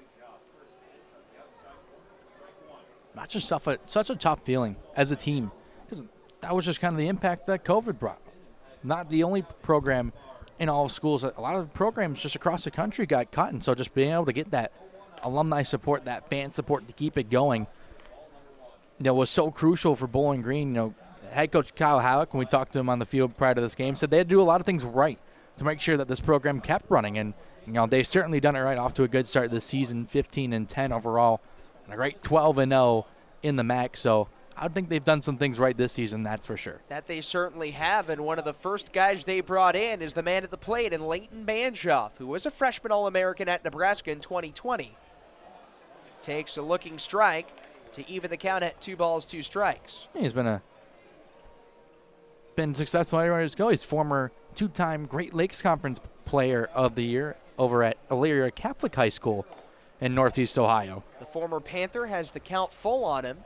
Not just such a tough feeling as a team, because that was just kind of the impact that COVID brought. Not the only program in all of schools. A lot of programs just across the country got cut, and so just being able to get that alumni support, that fan support to keep it going, was so crucial for Bowling Green. Head coach Kyle Halleck, when we talked to him on the field prior to this game, said they had to do a lot of things right to make sure that this program kept running, and they've certainly done it right. Off to a good start this season, 15-10 overall, and a great 12-0 in the MAC. So I think they've done some things right this season, that's for sure. That they certainly have, and one of the first guys they brought in is the man at the plate in Leighton Banjoff, who was a freshman All-American at Nebraska in 2020. Takes a looking strike to even the count at 2 balls, 2 strikes. He's been successful everywhere he's go. He's former 2-time Great Lakes Conference Player of the Year over at Elyria Catholic High School in Northeast Ohio. The former Panther has the count full on him.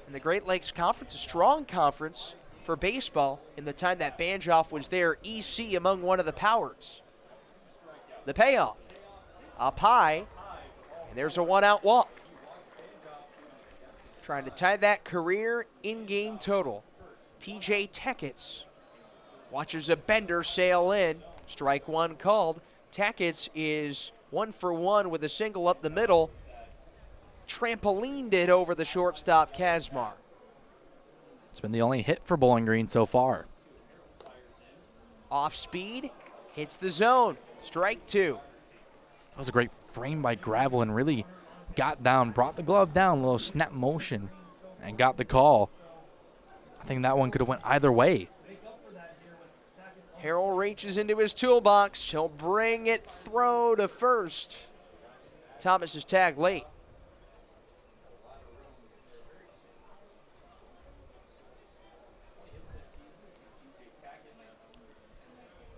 And the Great Lakes Conference, a strong conference for baseball. In the time that Banjoff was there, EC among one of the powers. The payoff, up high, and there's a 1-out walk. Trying to tie that career in-game total. TJ Tackett watches a bender sail in. Strike 1 called. Tackett is 1 for 1 with a single up the middle. Trampolined it over the shortstop, Kazmar. It's been the only hit for Bowling Green so far. Off speed, hits the zone. Strike 2. That was a great frame by Gravelin. Really got down, brought the glove down, a little snap motion, and got the call. I think that one could have went either way. Harrell reaches into his toolbox. He'll bring it throw to first. Thomas is tagged late.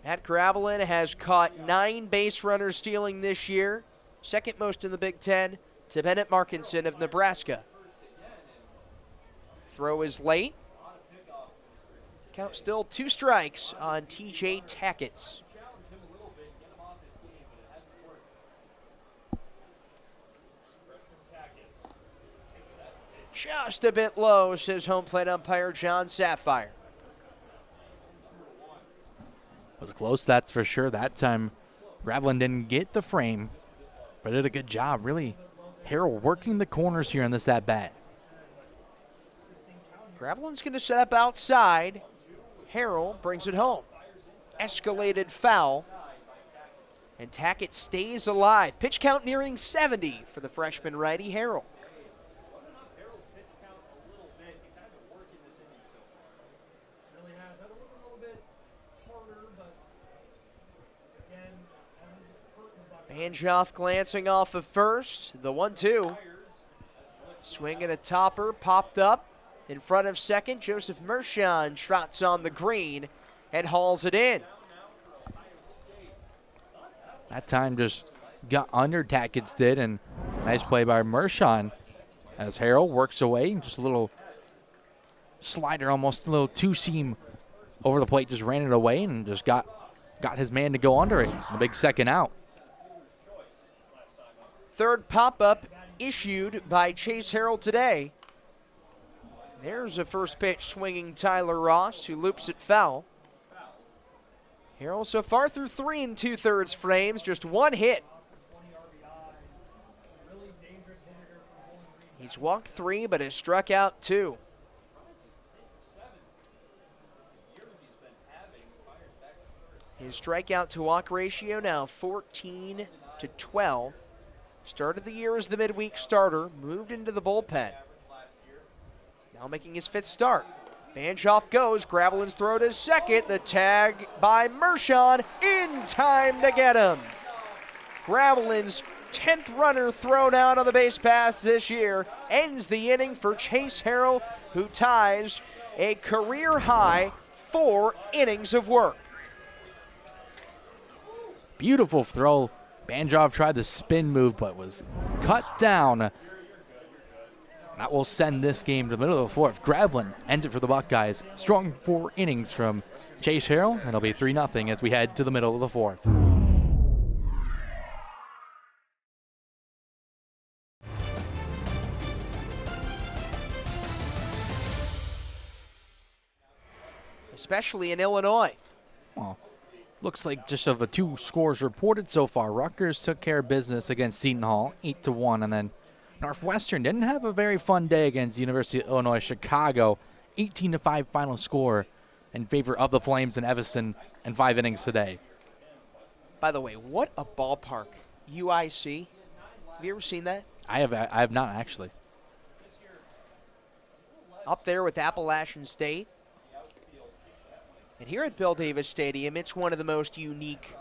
Matt Gravelin has caught 9 base runners stealing this year, second most in the Big Ten to Bennett Markinson of Nebraska. Throw is late. Count still 2 strikes on TJ Tackett. Just a bit low, says home plate umpire John Sapphire. Was close, that's for sure. That time, Gravelin didn't get the frame, but did a good job. Really, Harrell working the corners here in this at-bat. Gravelin's going to set up outside. Harrell brings it home. Escalated foul. And Tackett stays alive. Pitch count nearing 70 for the freshman righty Harrell. Banjoff glancing off of first. The 1-2. Swinging a topper, popped up in front of second. Joseph Mershon trots on the green and hauls it in. That time just got under Tackett's did, and nice play by Mershon as Harrell works away. Just a little slider, almost a little two-seam over the plate, just ran it away and just got his man to go under it. A big second out. Third pop-up issued by Chase Harrell today. There's a first pitch swinging Tyler Ross, who loops it foul. Harrell so far through 3 2/3 frames, just 1 hit. He's walked 3, but has struck out 2. His strikeout to walk ratio now 14-12. Started the year as the midweek starter, moved into the bullpen. Now making his 5th start. Banjoff goes, Gravelin's throw to second. The tag by Mershon in time to get him. Gravelin's 10th runner thrown out on the base paths this year ends the inning for Chase Harrell, who ties a career-high 4 innings of work. Beautiful throw. Banjoff tried the spin move, but was cut down. That will send this game to the middle of the 4th. Gravelin ends it for the Buckeyes. Strong 4 innings from Chase Harrell, and it'll be 3-0 as we head to the middle of the 4th. Especially in Illinois. Well, looks like just of the 2 scores reported so far, Rutgers took care of business against Seton Hall, 8-1, and then Northwestern didn't have a very fun day against the University of Illinois Chicago, 18-5 final score in favor of the Flames in Evanston in 5 innings today. By the way, what a ballpark, UIC. Have you ever seen that? I have not actually. up there with Appalachian State. And here at Bill Davis Stadium, it's one of the most unique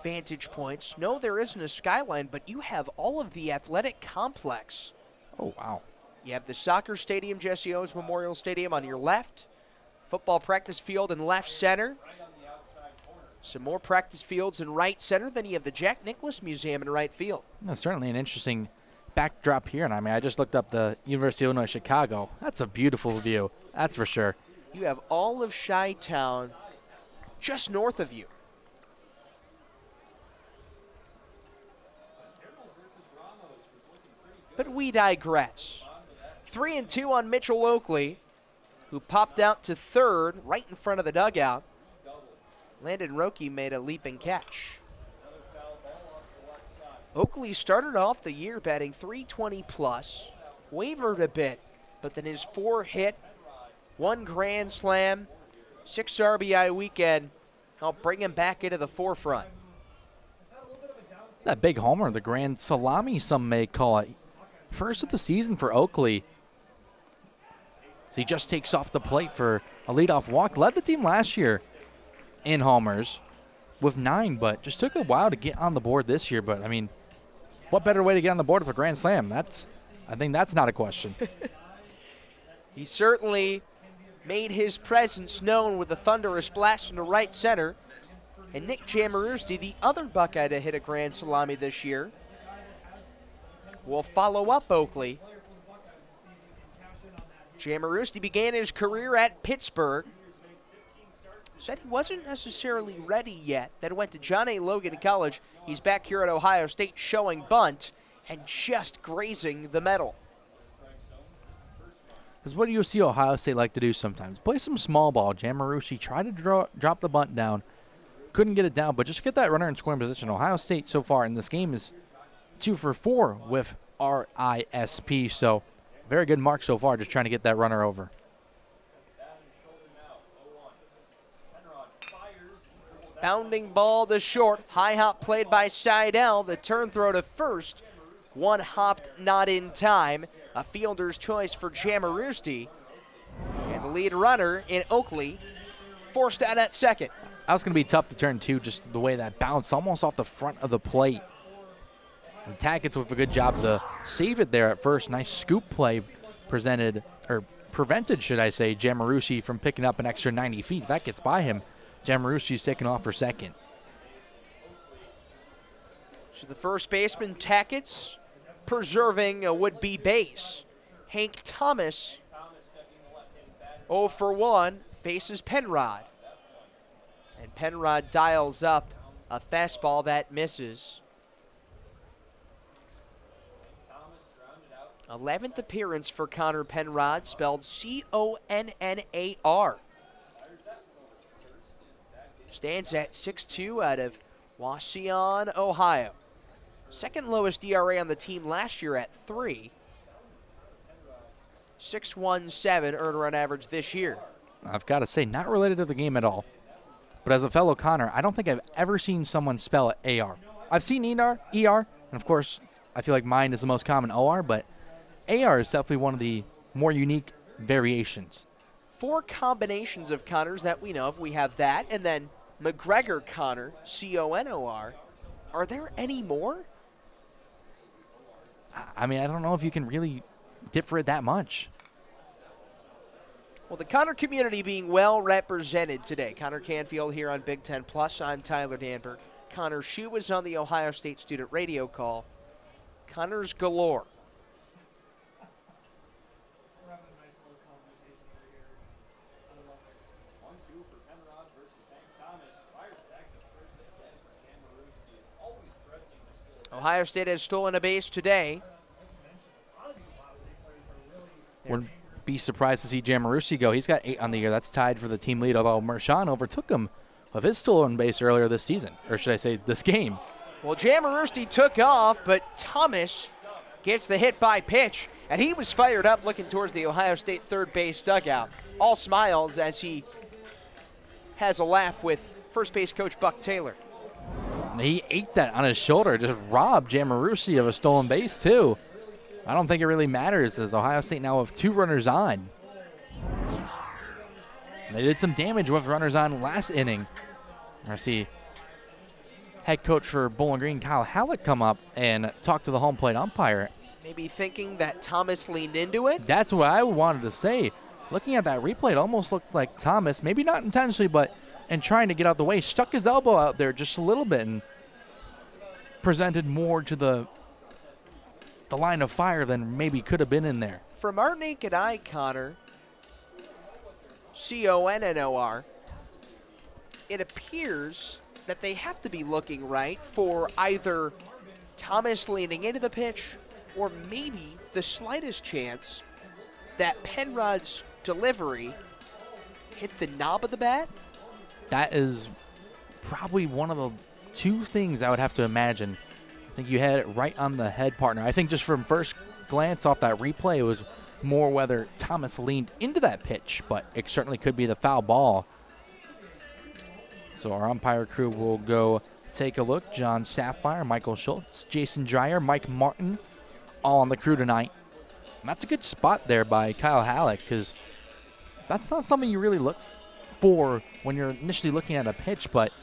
vantage points. No, there isn't a skyline, but you have all of the athletic complex. Oh, wow. You have the soccer stadium, Jesse Owens Memorial Stadium, on your left. Football practice field in left center. Some more practice fields in right center. Then you have the Jack Nicklaus Museum in right field. That's certainly an interesting backdrop here. And I mean, I just looked up the University of Illinois Chicago. That's a beautiful view. That's for sure. You have all of Chi-Town just north of you. But we digress. 3-2 on Mitchell Oakley, who popped out to third right in front of the dugout. Landon Roque made a leaping catch. Oakley started off the year batting .320 plus, wavered a bit, but then his 4-hit, 1 grand slam, 6 RBI weekend helped bring him back into the forefront. That big homer, the grand salami, some may call it. First of the season for Oakley. So he just takes off the plate for a leadoff walk. Led the team last year in homers with 9, but just took a while to get on the board this year. But, I mean, what better way to get on the board with a grand slam? I think that's not a question. He certainly made his presence known with a thunderous blast into right center. And Nick Jamarusti, the other Buckeye to hit a grand salami this year, will follow up Oakley. Jamarusti began his career at Pittsburgh. Said he wasn't necessarily ready yet. Then went to John A. Logan College. He's back here at Ohio State showing bunt and just grazing the metal. This is what you see Ohio State like to do sometimes. Play some small ball. Jamarushi tried to drop the bunt down. Couldn't get it down, but just get that runner in scoring position. Ohio State so far in this game is 2 for 4 with RISP, so very good mark so far, just trying to get that runner over. Bounding ball to short. High hop played by Seidel. The turn throw to first. One hopped not in time. A fielder's choice for Jamarusti. And the lead runner in Oakley forced out at second. That was going to be tough to turn too, just the way that bounced almost off the front of the plate. And Tackett's with a good job to save it there at first. Nice scoop play prevented, should I say, Jamarushi from picking up an extra 90 feet. If that gets by him, Jamarushi's taking off for second. So the first baseman, Tackett's, preserving a would-be base. Hank Thomas, 0 for 1, faces Penrod. And Penrod dials up a fastball that misses. 11th appearance for Connor Penrod, spelled C-O-N-N-A-R. Stands at 6'2" out of Wauseon, Ohio. Second lowest ERA on the team last year at 3. 6.17 earned run average this year. I've got to say, not related to the game at all. But as a fellow Connor, I don't think I've ever seen someone spell it A-R. I've seen ER, and of course, I feel like mine is the most common OR, but AR is definitely one of the more unique variations. 4 combinations of Connors that we know of. We have that, and then McGregor Connor, C-O-N-O-R. Are there any more? I mean, I don't know if you can really differ it that much. Well, the Connor community being well represented today. Connor Canfield here on Big Ten Plus. I'm Tyler Danberg. Connor Shue was on the Ohio State student radio call. Connors galore. Ohio State has stolen a base today. Wouldn't be surprised to see Jamarusi go. He's got 8 on the year. That's tied for the team lead, although Mershon overtook him of his stolen base earlier this season, or should I say this game. Well, Jamarusti took off, but Thomas gets the hit by pitch, and he was fired up looking towards the Ohio State third base dugout. All smiles as he has a laugh with first base coach Buck Taylor. He ate that on his shoulder, just robbed Jamarusi of a stolen base, too. I don't think it really matters as Ohio State now have 2 runners on. They did some damage with runners on last inning. I see head coach for Bowling Green, Kyle Halleck, come up and talk to the home plate umpire. Maybe thinking that Thomas leaned into it? That's what I wanted to say. Looking at that replay, it almost looked like Thomas, maybe not intentionally, but in trying to get out the way, stuck his elbow out there just a little bit and presented more to the line of fire than maybe could have been in there. From our naked eye, Connor, Connor, it appears that they have to be looking right for either Thomas leaning into the pitch or maybe the slightest chance that Penrod's delivery hit the knob of the bat. That is probably one of the 2 things I would have to imagine. I think you had it right on the head, partner. I think just from first glance off that replay, it was more whether Thomas leaned into that pitch, but it certainly could be the foul ball. So our umpire crew will go take a look. John Sapphire, Michael Schultz, Jason Dreyer, Mike Martin, all on the crew tonight. And that's a good spot there by Kyle Halleck because that's not something you really look for when you're initially looking at a pitch, but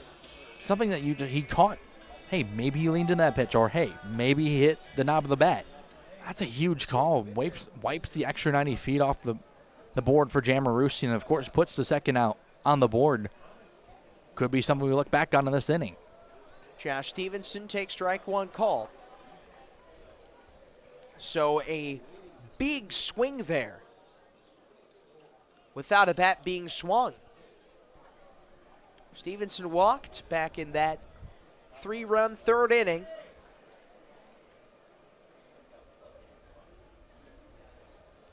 something that he caught. Hey, maybe he leaned in that pitch, or hey, maybe he hit the knob of the bat. That's a huge call. Wipes the extra 90 feet off the board for Jamarusi, and of course puts the second out on the board. Could be something we look back on in this inning. Josh Stevenson takes strike 1 call. So a big swing there without a bat being swung. Stevenson walked back in that 3-run 3rd inning.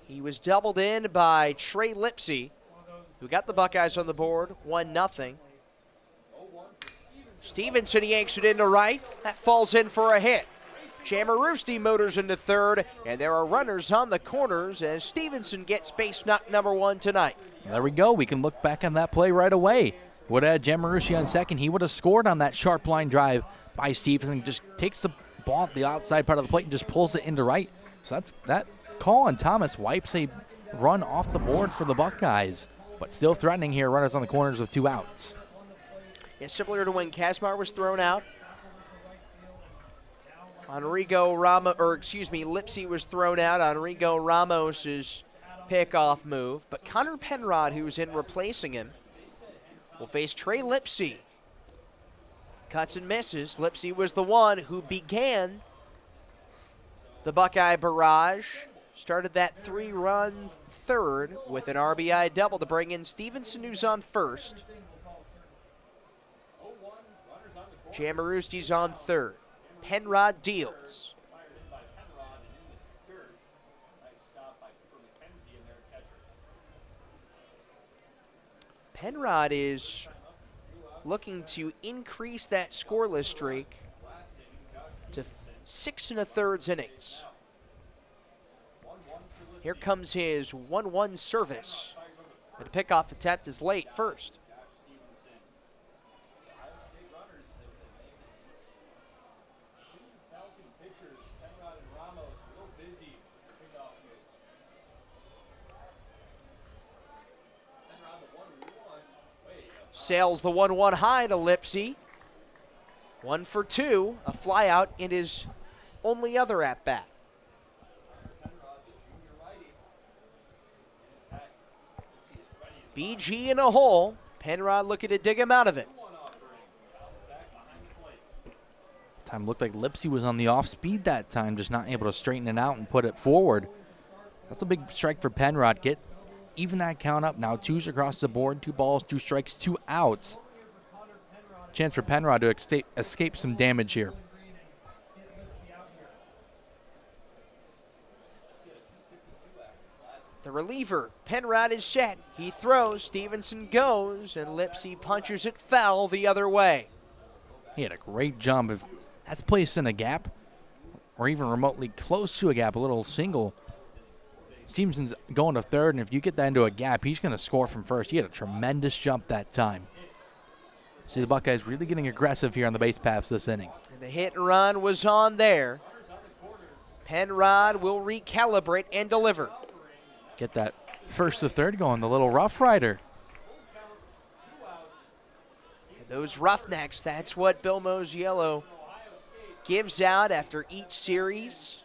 He was doubled in by Trey Lipsey, who got the Buckeyes on the board, 1-0. Stevenson yanks it into right. That falls in for a hit. Jamarusi motors into 3rd, and there are runners on the corners as Stevenson gets base knock number 1 tonight. There we go. We can look back on that play right away. Would have had Jamarusi on second. He would have scored on that sharp line drive by Stevenson. Just takes the ball at the outside part of the plate and just pulls it into right. So that's that call on Thomas wipes a run off the board for the Buckeyes, but still threatening here. Runners on the corners with 2 outs. Yeah, similar to when Kazmar was thrown out. Lipsey was thrown out on Rigo Ramos's pickoff move. But Connor Penrod, who's in replacing him, will face Trey Lipsey. Cuts and misses. Lipsey was the one who began the Buckeye barrage. Started that 3-run 3rd with an RBI double to bring in Stevenson, who's on first. Jamarusti's on 3rd. Penrod deals. Penrod is looking to increase that scoreless streak to 6 1/3 innings. Here comes his 1-1 service. The pickoff attempt is late first. Sails the 1-1 high to Lipsey. 1 for 2, a fly out in his only other at-bat. BG in a hole. Penrod looking to dig him out of it. Time looked like Lipsey was on the off speed that time, just not able to straighten it out and put it forward. That's a big strike for Penrod. Get even that count up now. 2s across the board, 2 balls, 2 strikes, 2 outs. Chance for Penrod to escape some damage here. The reliever, Penrod, is set. He throws, Stevenson goes, and Lipsey punches it foul the other way. He had a great jump. If that's placed in a gap, or even remotely close to a gap, a little single, Stevenson's going to 3rd, and if you get that into a gap, he's going to score from first. He had a tremendous jump that time. See the Buckeyes really getting aggressive here on the base paths this inning. And the hit and run was on there. Penrod will recalibrate and deliver. Get that first of third going, the little Rough Rider. Those Roughnecks, that's what Bill Mosiello gives out after each series.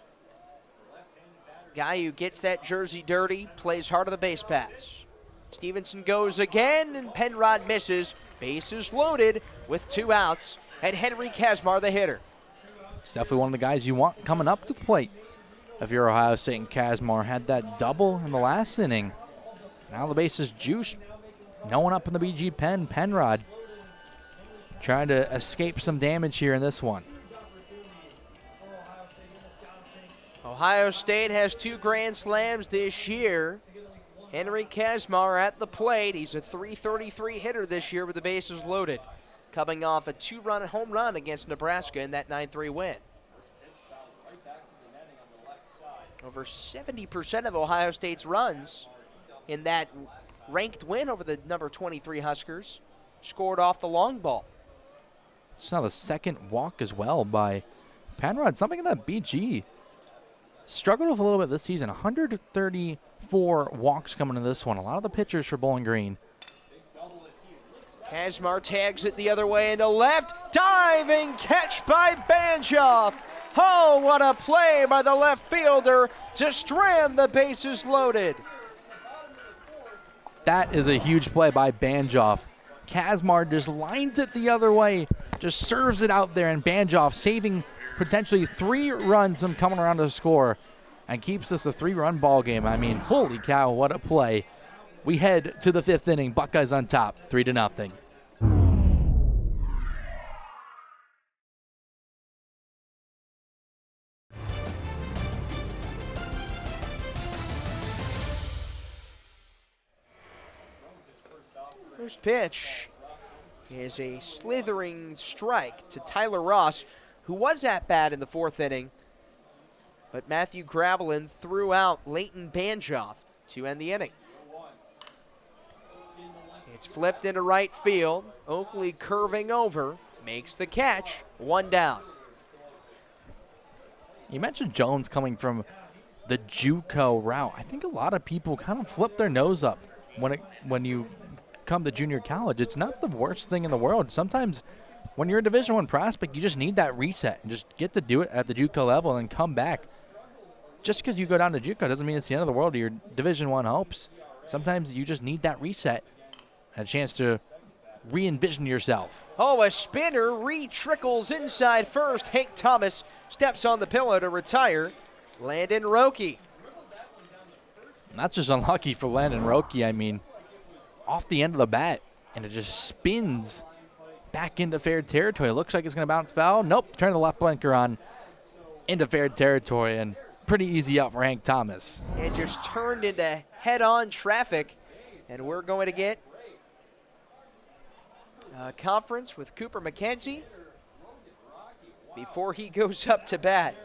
Guy who gets that jersey dirty, plays hard on the base paths. Stevenson goes again, and Penrod misses. Bases loaded with 2 outs, and Henry Kazmar the hitter. It's definitely one of the guys you want coming up to the plate. If you're Ohio State, and Kazmar had that double in the last inning. Now the base is juiced. No one up in the BG pen. Penrod trying to escape some damage here in this one. Ohio State has 2 grand slams this year. Henry Kazmar at the plate. He's a .333 hitter this year with the bases loaded, coming off a 2-run home run against Nebraska in that 9-3 win. Over 70% of Ohio State's runs in that ranked win over the number 23 Huskers scored off the long ball. It's now the second walk as well by Penrod. Something in that BG struggled with a little bit this season. 134 walks coming to this one. A lot of the pitchers for Bowling Green. Kazmar tags it the other way into left. Diving catch by Banjoff. Oh, what a play by the left fielder to strand the bases loaded. That is a huge play by Banjoff. Kazmar just lines it the other way, just serves it out there, and Banjoff saving potentially 3 runs from coming around to score and keeps this a 3-run ball game. I mean, holy cow, what a play. We head to the 5th inning. Buckeyes on top, 3-0. First pitch is a slithering strike to Tyler Ross, who was at bat in the 4th inning. But Matthew Gravelin threw out Leighton Banjoff to end the inning. It's flipped into right field. Oakley curving over, makes the catch, 1 down. You mentioned Jones coming from the JUCO route. I think a lot of people kind of flip their nose up when you come to junior college. It's not the worst thing in the world. Sometimes when you're a Division I prospect, you just need that reset and just get to do it at the JUCO level and come back. Just because you go down to JUCO doesn't mean it's the end of the world to your Division I hopes. Sometimes you just need that reset and a chance to re-envision yourself. Oh, a spinner re-trickles inside first. Hank Thomas steps on the pillow to retire. Landon Roque. That's just unlucky for Landon Roque. I mean, off the end of the bat, and it just spins back into fair territory. It looks like it's going to bounce foul. Nope, turn the left blinker on into fair territory, and pretty easy out for Hank Thomas. It just turned into head-on traffic, and we're going to get a conference with Cooper McKenzie before he goes up to bat.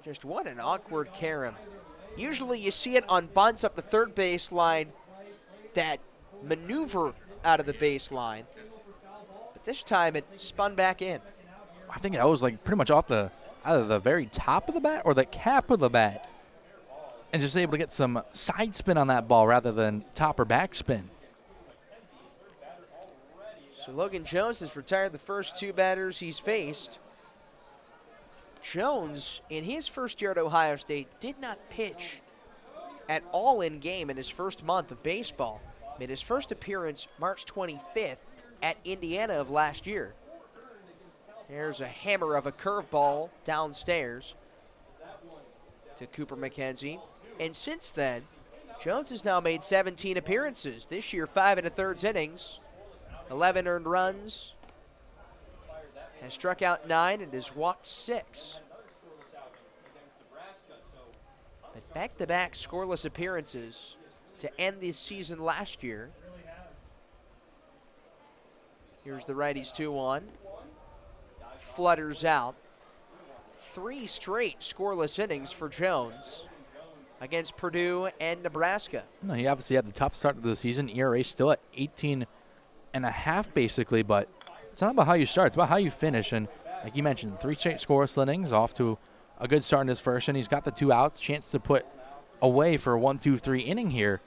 Just what an awkward carom. Usually you see it on bunts up the third baseline that maneuver out of the baseline. But this time it spun back in. I think that was like pretty much off either the very top of the bat or the cap of the bat. And just able to get some side spin on that ball rather than top or back spin. So Logan Jones has retired the first 2 batters he's faced. Jones, in his first year at Ohio State, did not pitch at all in game in his first month of baseball. Made his first appearance March 25th at Indiana of last year. There's a hammer of a curveball downstairs to Cooper McKenzie. And since then, Jones has now made 17 appearances. This year, 5 1/3 innings, 11 earned runs, has struck out 9 and has walked 6. But back-to-back scoreless appearances to end this season last year. Here's the righty's 2-1. Flutters out. 3 straight scoreless innings for Jones against Purdue and Nebraska. No, he obviously had the tough start to the season. ERA still at 18.5 basically, but it's not about how you start. It's about how you finish. And Like you mentioned, 3 straight scoreless innings, off to a good start in his first, and he's got the 2 outs, chance to put away for a 1-2-3 inning here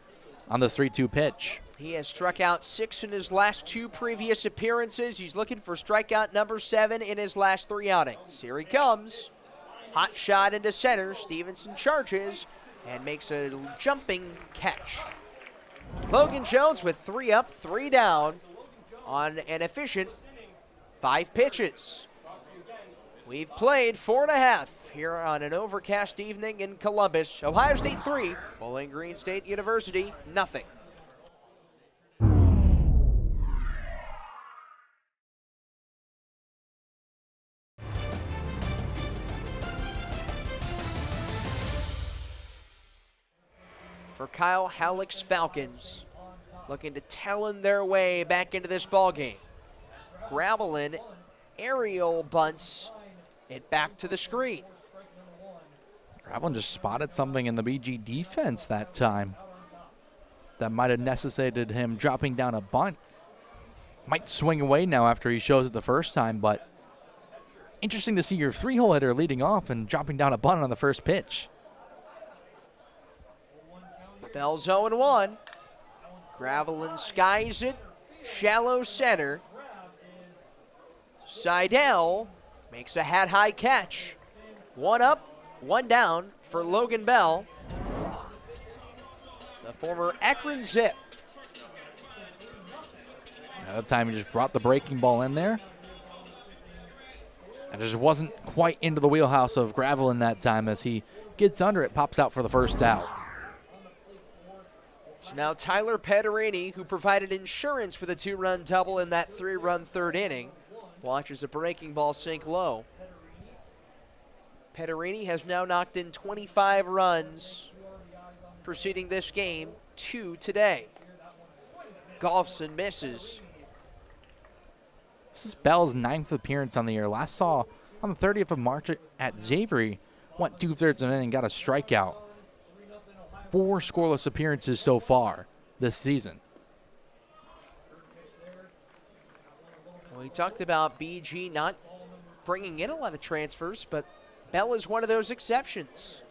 on this 3-2 pitch. He has struck out 6 in his last 2 previous appearances. He's looking for strikeout number 7 in his last 3 outings. Here he comes. Hot shot into center. Stevenson charges and makes a jumping catch. Logan Jones with 3 up, 3 down on an efficient 5 pitches. We've played 4.5 here on an overcast evening in Columbus. Ohio State 3, Bowling Green State University, nothing. For Kyle Halleck's Falcons, looking to talon their way back into this ballgame. Gravelin aerial bunts it back to the screen. Gravelin just spotted something in the BG defense that time that might have necessitated him dropping down a bunt. Might swing away now after he shows it the first time, but interesting to see your 3-hole hitter leading off and dropping down a bunt on the first pitch. Bell's 0-1. Gravelin skies it, shallow center. Seidel makes a hat-high catch. 1 up, 1 down for Logan Bell, the former Akron Zip. That time he just brought the breaking ball in there. And just wasn't quite into the wheelhouse of Gravelin that time as he gets under it, pops out for the first out. So now Tyler Pederini, who provided insurance for the 2-run double in that 3-run third inning, watches a breaking ball sink low. Pederini has now knocked in 25 runs preceding this game, 2 today. Golfson misses. This is Bell's 9th appearance on the year. Last saw on the 30th of March at Xavier, went 2/3 an inning, got a strikeout. 4 scoreless appearances so far this season. We talked about BG not bringing in a lot of transfers, but Bell is one of those exceptions.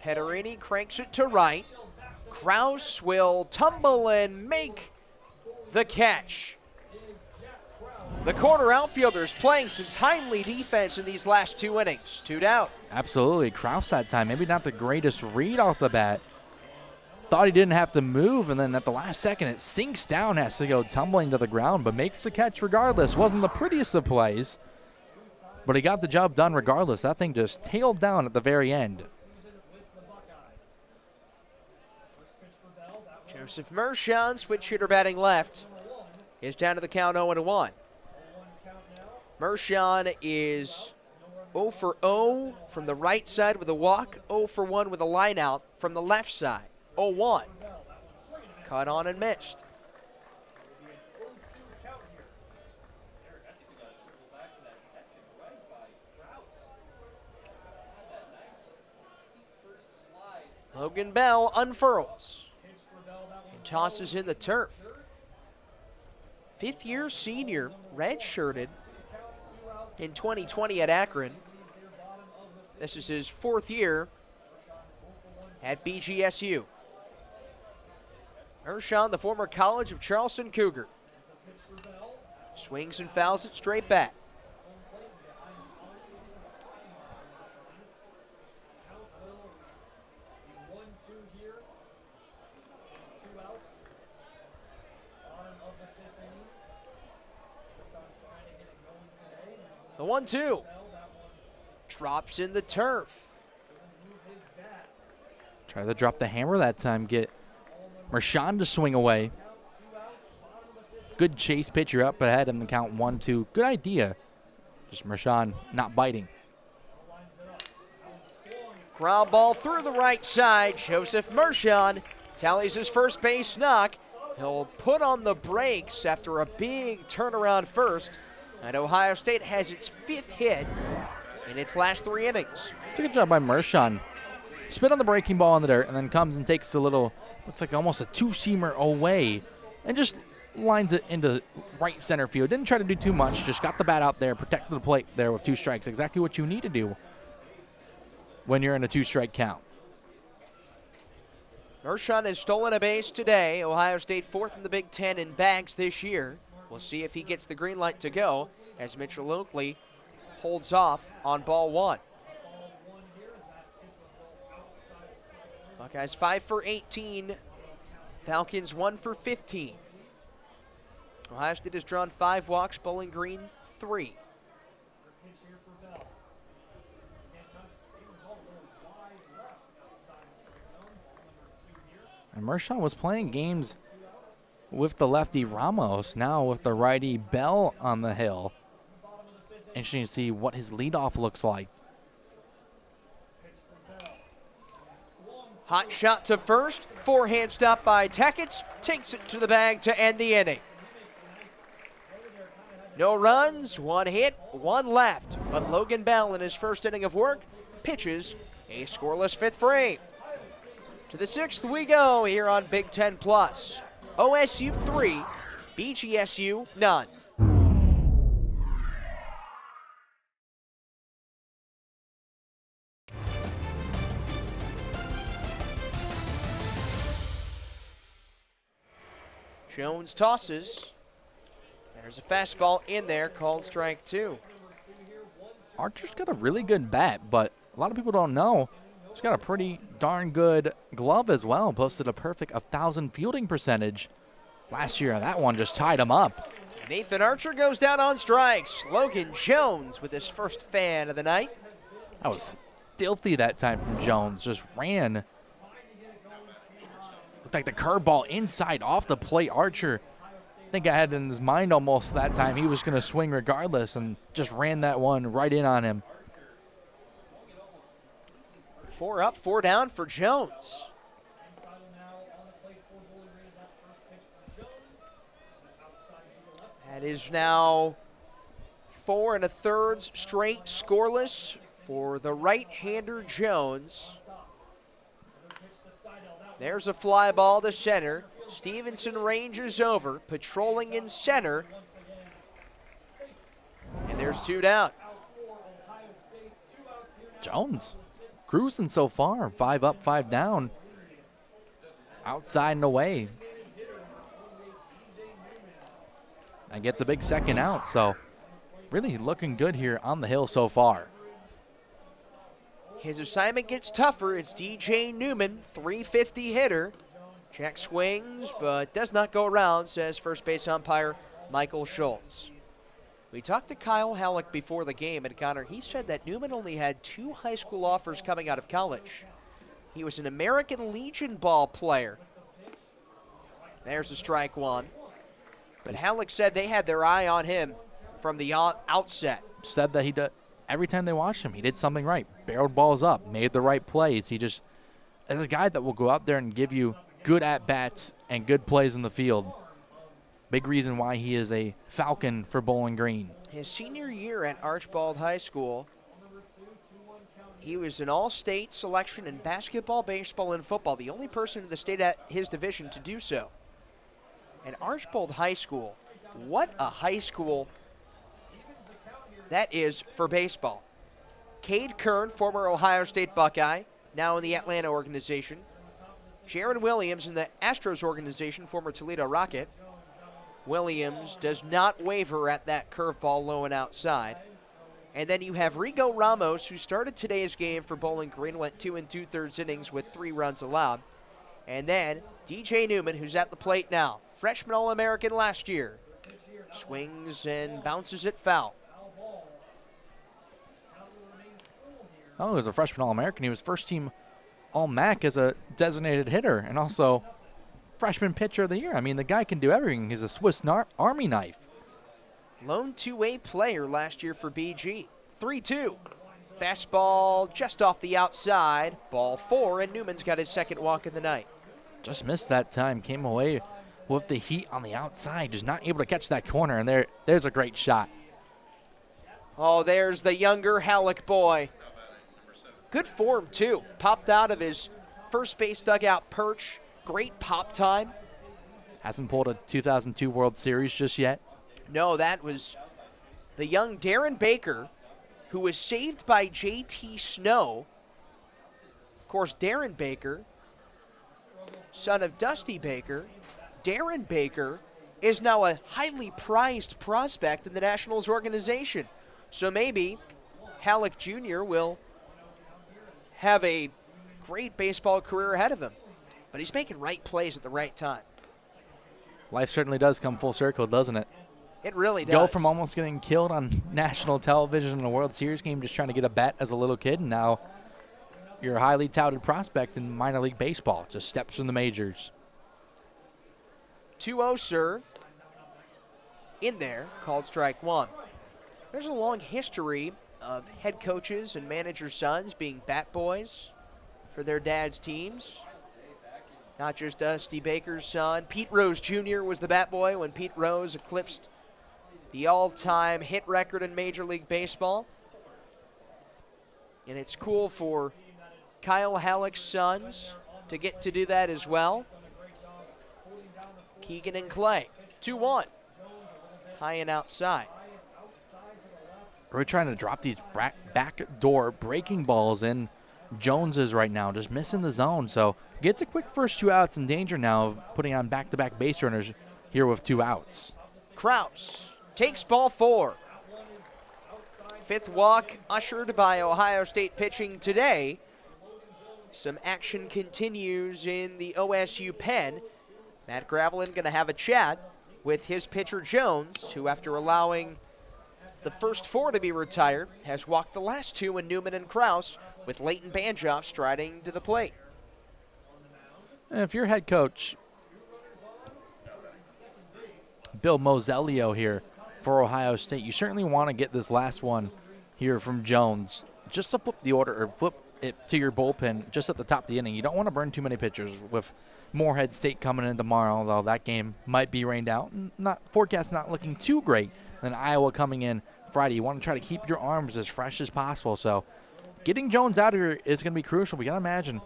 Pederini cranks it to right. Kraus will tumble and make the catch. The corner outfielder's playing some timely defense in these last 2 innings. 2 down. Absolutely. Kraus that time, maybe not the greatest read off the bat. Thought he didn't have to move, and then at the last second it sinks down, has to go tumbling to the ground, but makes the catch regardless. Wasn't the prettiest of plays, but he got the job done regardless. That thing just tailed down at the very end. Joseph Mershon, switch hitter batting left, is down to the count 0-1. Mershon is 0 for 0 from the right side with a walk, 0 for 1 with a line out from the left side. 0-1. Caught on and missed. Logan Bell unfurls and tosses in the turf. 5th-year senior, redshirted in 2020 at Akron. This is his 4th year at BGSU. Mershon, the former College of Charleston Cougar. Swings and fouls it straight back. The 1-2. Drops in the turf. Try to drop the hammer that time, get Mershon to swing away. Good chase pitcher up ahead in the count 1-2. Good idea. Just Mershon not biting. Ground ball through the right side. Joseph Mershon tallies his first base knock. He'll put on the brakes after a big turnaround first. And Ohio State has its 5th hit in its last 3 innings. It's a good job by Mershon. Spit on the breaking ball in the dirt and then comes and takes a little, looks like almost a 2-seamer away and just lines it into right center field. Didn't try to do too much, just got the bat out there, protected the plate there with 2 strikes. Exactly what you need to do when you're in a 2-strike count. Mershon has stolen a base today. Ohio State 4th in the Big Ten in bags this year. We'll see if he gets the green light to go as Mitchell Oakley holds off on ball 1. Buckeyes 5 for 18. Falcons 1 for 15. Ohio State has drawn 5 walks, Bowling Green 3. And Mershon was playing games with the lefty Ramos, now with the righty Bell on the hill. Interesting to see what his leadoff looks like. Hot shot to first, forehand stop by Tackett, takes it to the bag to end the inning. No runs, 1 hit, 1 left, but Logan Bell in his first inning of work pitches a scoreless 5th frame. To the 6th we go here on Big Ten Plus. OSU 3, BGSU none. Jones tosses. There's a fastball in there called strike 2. Archer's got a really good bat, but a lot of people don't know he's got a pretty darn good glove as well. Posted a perfect 1,000 fielding percentage last year, and that one just tied him up. Nathan Archer goes down on strikes. Logan Jones with his first fan of the night. That was filthy that time from Jones. Just ran. Looked like the curveball inside off the plate. Archer, I think I had in his mind almost that time he was going to swing regardless, and just ran that one right in on him. 4 up, 4 down for Jones. That is now 4 1/3 straight scoreless for the right-hander Jones. There's a fly ball to center. Stevenson ranges over, patrolling in center. And there's 2 down. Jones cruising so far. 5 up, 5 down. Outside and away. And gets a big second out. So really looking good here on the hill so far. His assignment gets tougher. It's DJ Newman, 350 hitter. Jack swings, but does not go around, says first base umpire Michael Schultz. We talked to Kyle Halleck before the game, and Connor, he said that Newman only had 2 high school offers coming out of college. He was an American Legion ball player. There's a strike 1. But Halleck said they had their eye on him from the outset. Said that he did. Every time they watched him, he did something right. Barreled balls up, made the right plays. He just is a guy that will go out there and give you good at-bats and good plays in the field. Big reason why he is a Falcon for Bowling Green. His senior year at Archbald High School, he was an all-state selection in basketball, baseball, and football, the only person in the state at his division to do so. And Archbald High School, what a high school that is for baseball. Cade Kern, former Ohio State Buckeye, now in the Atlanta organization. Jaron Williams in the Astros organization, former Toledo Rocket. Williams does not waver at that curveball low and outside. And then you have Rigo Ramos, who started today's game for Bowling Green, went 2 2/3 innings with 3 runs allowed. And then DJ Newman, who's at the plate now. Freshman All-American last year. Swings and bounces it foul. Oh, he was a freshman All-American. He was first-team All-MAC as a designated hitter and also freshman pitcher of the year. I mean, the guy can do everything. He's a Swiss Army knife. Lone two-way player last year for BG. 3-2. Fastball just off the outside. Ball 4, and Newman's got his second walk of the night. Just missed that time. Came away with the heat on the outside. Just not able to catch that corner, and there's a great shot. Oh, there's the younger Halleck boy. Good form, too. Popped out of his first base dugout perch. Great pop time. Hasn't pulled a 2002 World Series just yet. No, that was the young Darren Baker, who was saved by J.T. Snow. Of course, Darren Baker, son of Dusty Baker. Darren Baker is now a highly prized prospect in the Nationals organization. So maybe Halleck Jr. will have a great baseball career ahead of him. But he's making right plays at the right time. Life certainly does come full circle, doesn't it? It really does. Go from almost getting killed on national television in a World Series game just trying to get a bet as a little kid, and now you're a highly touted prospect in minor league baseball. Just steps from the majors. 2-0 serve. In there, called strike one. There's a long history of head coaches and manager sons being bat boys for their dad's teams. Not just Dusty Baker's son. Pete Rose Jr. was the bat boy when Pete Rose eclipsed the all-time hit record in Major League Baseball. And it's cool for Kyle Halleck's sons to get to do that as well. Keegan and Clay, 2-1. High and outside. We're trying to drop these backdoor breaking balls in. Jones is right now just missing the zone, so gets a quick first 2 outs, in danger now of putting on back-to-back base runners here with 2 outs. Kraus takes ball 4. Fifth walk ushered by Ohio State pitching today. Some action continues in the OSU pen. Matt Gravelin going to have a chat with his pitcher Jones, who after allowing the first 4 to be retired, has walked the last 2 in Newman and Kraus, with Leighton Banjoff striding to the plate. And if you're head coach Bill Moselio here for Ohio State, you certainly want to get this last one here from Jones just to flip the order or flip it to your bullpen just at the top of the inning. You don't want to burn too many pitchers with Morehead State coming in tomorrow, although that game might be rained out. Forecast not looking too great. Then Iowa coming in Friday. You want to try to keep your arms as fresh as possible. So getting Jones out here is going to be crucial. We got to imagine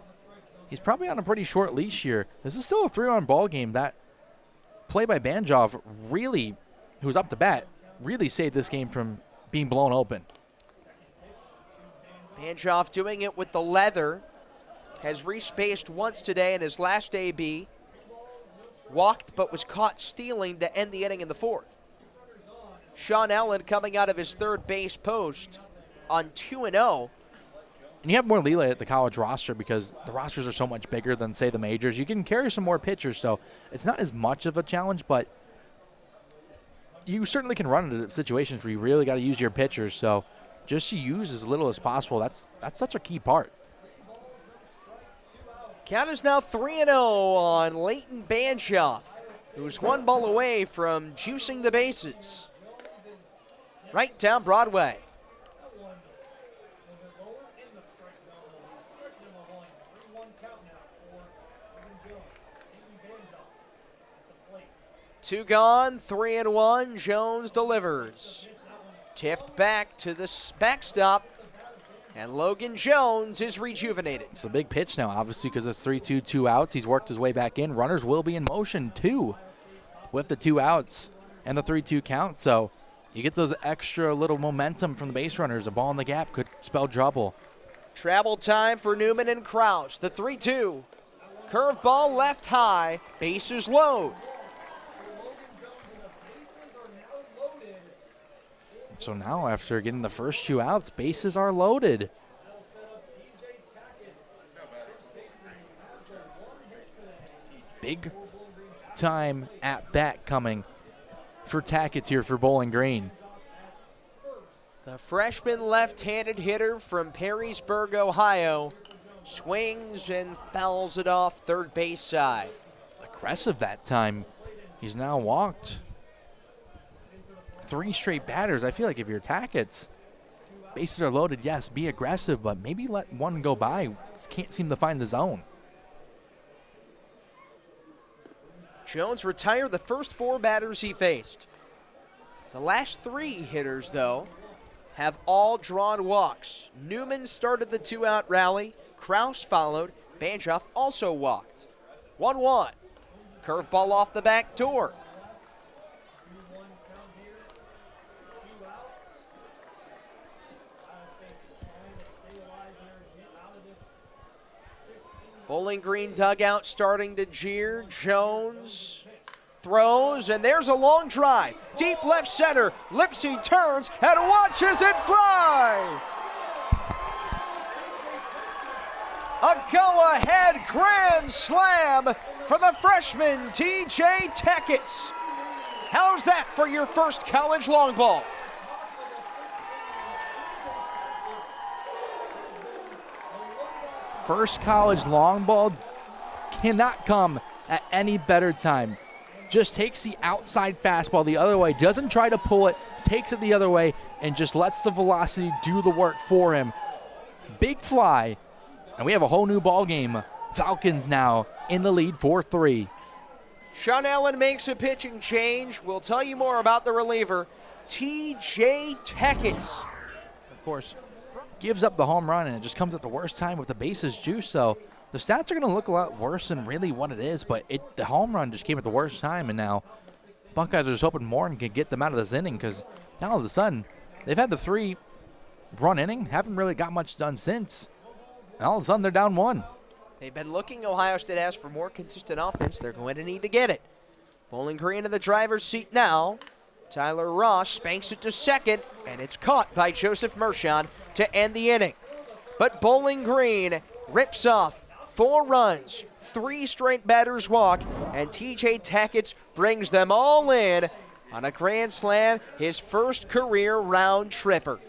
he's probably on a pretty short leash here. This is still a 3-run ball game. That play by Banjoff really, who's up to bat, really saved this game from being blown open. Banjoff doing it with the leather. Has respaced once today in his last AB. Walked but was caught stealing to end the inning in the 4th. Sean Allen coming out of his third base post on 2-0. And you have more leeway at the college roster because the rosters are so much bigger than, say, the majors. You can carry some more pitchers, so it's not as much of a challenge, but you certainly can run into situations where you really got to use your pitchers. So just to use as little as possible, that's such a key part. Count is now 3-0 on Leighton Banjoff, who's 1 ball away from juicing the bases. Right down Broadway. Two gone, 3-1. Jones delivers. Tipped back to the backstop. And Logan Jones is rejuvenated. It's a big pitch now, obviously, because it's 3-2, 2 outs. He's worked his way back in. Runners will be in motion, too, with the 2 outs and the 3-2 count. So you get those extra little momentum from the base runners. A ball in the gap could spell trouble. Travel time for Newman and Kraus. The 3-2. Curveball left high. Bases load. So now after getting the first 2 outs, bases are loaded. Big time at bat coming for Tackett's here for Bowling Green. The freshman left-handed hitter from Perrysburg, Ohio, swings and fouls it off third base side. Aggressive that time. He's now walked 3 straight batters. I feel like if you're Tackett's, bases are loaded, yes, be aggressive, but maybe let one go by. Can't seem to find the zone. Jones retired the first 4 batters he faced. The last 3 hitters, though, have all drawn walks. Newman started the 2-out rally. Kraus followed. Banjoff also walked. 1-1. Curveball off the back door. Bowling Green dugout starting to jeer. Jones throws, and there's a long drive. Deep left center. Lipsey turns and watches it fly. A go-ahead grand slam for the freshman TJ Tackett. How's that for your first college long ball? First college long ball cannot come at any better time. Just takes the outside fastball the other way, doesn't try to pull it, takes it the other way, and just lets the velocity do the work for him. Big fly, and we have a whole new ball game. Falcons now in the lead 4-3. Sean Allen makes a pitching change. We'll tell you more about the reliever, TJ Tackett. Of course, gives up the home run, and it just comes at the worst time with the bases juiced. So the stats are going to look a lot worse than really what it is, but the home run just came at the worst time, and now Buckeyes are just hoping Morton can get them out of this inning, because now all of a sudden they've had the 3-run inning, haven't really got much done since, and all of a sudden they're down 1. They've been looking. Ohio State has for more consistent offense. They're going to need to get it. Bowling Green in the driver's seat now. Tyler Ross spanks it to second, and it's caught by Joseph Mershon to end the inning. But Bowling Green rips off 4 runs, 3 straight batters walk, and TJ Tackett brings them all in on a grand slam, his first career round tripper.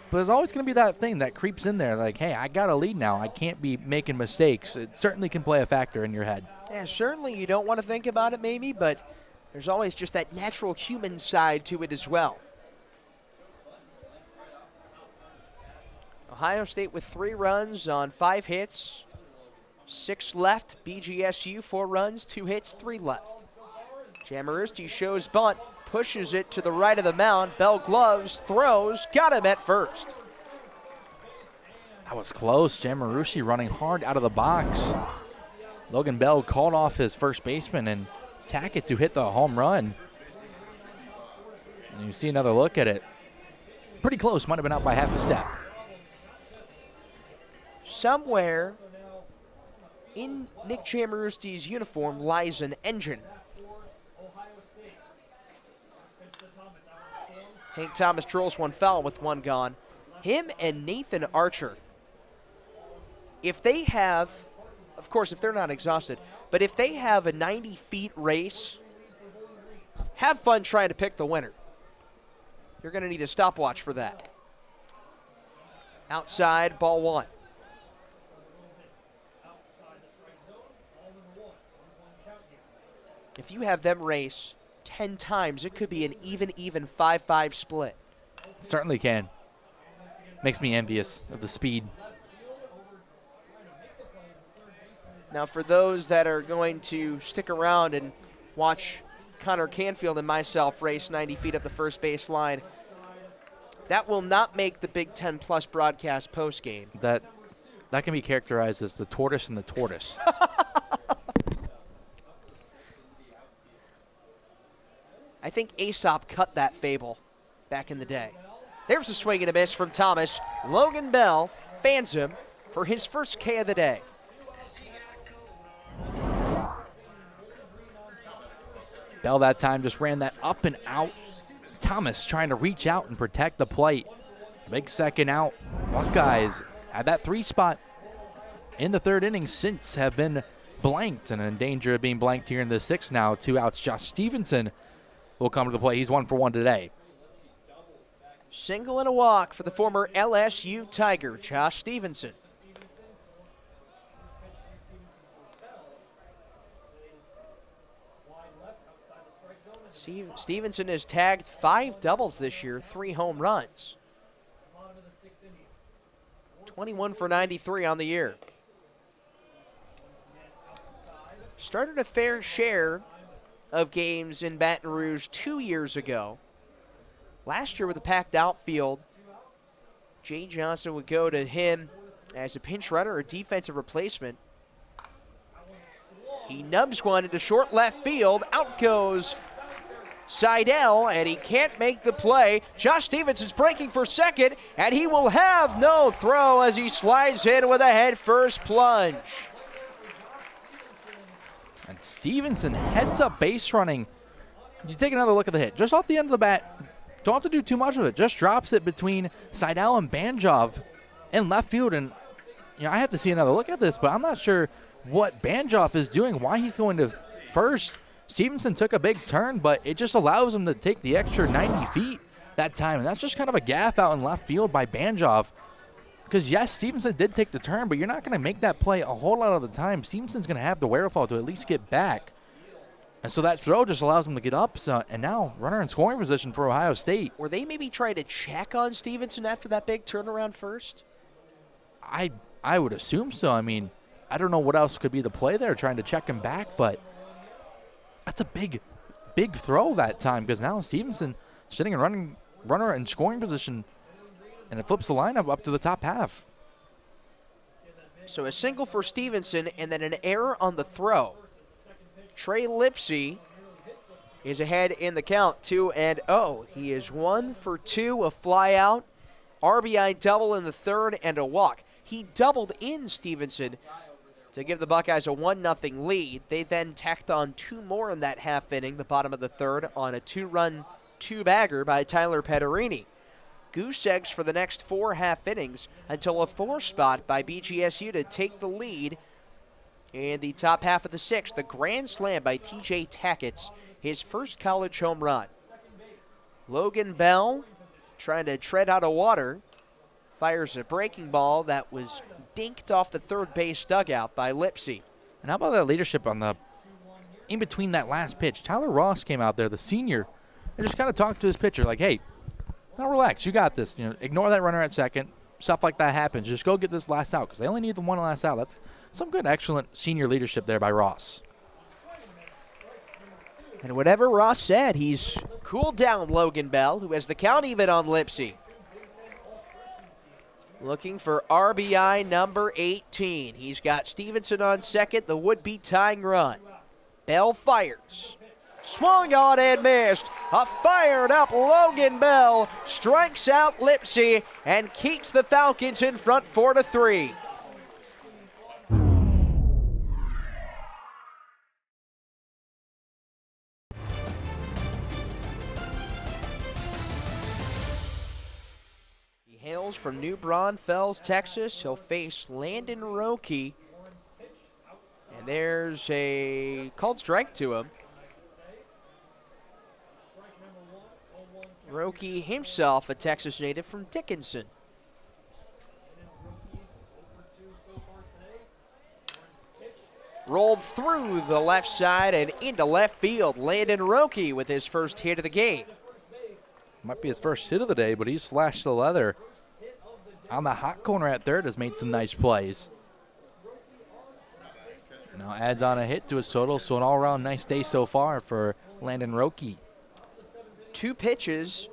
But there's always going to be that thing that creeps in there, like, hey, I got a lead now. I can't be making mistakes. It certainly can play a factor in your head. Yeah, certainly you don't want to think about it maybe, but there's always just that natural human side to it as well. Ohio State with 3 runs on 5 hits, 6 left. BGSU 4 runs, 2 hits, 3 left. Jamarusti shows bunt, pushes it to the right of the mound. Bell gloves, throws, got him at first. That was close. Jamarushi running hard out of the box. Logan Bell called off his first baseman, and Tackett who hit the home run. And you see another look at it. Pretty close, might have been out by half a step. Somewhere in Nick Jamarusti's uniform lies an engine. Hank Thomas drills one foul with 1 gone. Him and Nathan Archer, if they have, of course, if they're not exhausted, but if they have a 90-feet race, have fun trying to pick the winner. You're going to need a stopwatch for that. Outside, ball 1. If you have them race 10 times, it could be an even 5-5 split. Certainly can. Makes me envious of the speed. Now, for those that are going to stick around and watch Connor Canfield and myself race 90 feet up the first base line, that will not make the Big Ten Plus broadcast postgame. That can be characterized as the tortoise and the tortoise. I think Aesop cut that fable back in the day. There's a swing and a miss from Thomas. Logan Bell fans him for his first K of the day. Bell that time just ran that up and out. Thomas trying to reach out and protect the plate. Big second out. Buckeyes at that 3 spot in the 3rd inning since have been blanked and in danger of being blanked here in the 6th now. 2 outs. Josh Stevenson will come to the plate. He's 1 for 1 today. Single and a walk for the former LSU Tiger, Josh Stevenson. Stevenson has tagged 5 doubles this year, 3 home runs. 21 for 93 on the year. Started a fair share of games in Baton Rouge 2 years ago. Last year with a packed outfield, Jay Johnson would go to him as a pinch runner or defensive replacement. He nubs one into short left field. Out goes Seidel, and he can't make the play. Josh Stevenson's breaking for second, and he will have no throw as he slides in with a head-first plunge. And Stevenson heads up base running. You take another look at the hit. Just off the end of the bat, don't have to do too much of it. Just drops it between Seidel and Banjov in left field. And I have to see another look at this, but I'm not sure what Banjov is doing, why he's going to first. Stevenson took a big turn, but it just allows him to take the extra 90 feet that time. And that's just kind of a gaff out in left field by Banjov. Because, yes, Stevenson did take the turn, but you're not going to make that play a whole lot of the time. Stevenson's going to have the wherewithal to at least get back. And so that throw just allows him to get up. And now runner in scoring position for Ohio State. Were they maybe trying to check on Stevenson after that big turnaround first? I would assume so. I mean, I don't know what else could be the play there, trying to check him back, but that's a big throw that time because now Stevenson sitting and runner in scoring position, and it flips the lineup up to the top half. So a single for Stevenson and then an error on the throw. Trey Lipsey is ahead in the count, 2-0. He is 1 for 2, a fly out, RBI double in the third, and a walk. He doubled in Stevenson to give the Buckeyes a 1-0 lead. They then tacked on 2 more in that half inning, the bottom of the third, on a 2-run 2-bagger by Tyler Pederini. Goose eggs for the next 4 half innings until a 4 spot by BGSU to take the lead in the top half of the 6th. The grand slam by TJ Tackett's, his first college home run. Logan Bell trying to tread out of water, fires a breaking ball that was dinked off the third base dugout by Lipsey. And how about that leadership on the in between that last pitch? Tyler Ross came out there, the senior, and just kind of talked to his pitcher like, hey, now relax, you got this. Ignore that runner at second. Stuff like that happens. Just go get this last out because they only need the one last out. That's some good, excellent senior leadership there by Ross. And whatever Ross said, he's cooled down Logan Bell, who has the count even on Lipsey. Looking for RBI number 18. He's got Stevenson on second, the would-be tying run. Bell fires. Swung on and missed. A fired-up Logan Bell strikes out Lipsey and keeps the Falcons in front 4-3. He hails from New Braunfels, Texas. He'll face Landon Roque. And there's a called strike to him. Roque himself a Texas native from Dickinson. Rolled through the left side and into left field. Landon Roque with his first hit of the game. Might be his first hit of the day, but he's slashed the leather. On the hot corner at third has made some nice plays. Now adds on a hit to his total, so an all-around nice day so far for Landon Roque. 2 pitches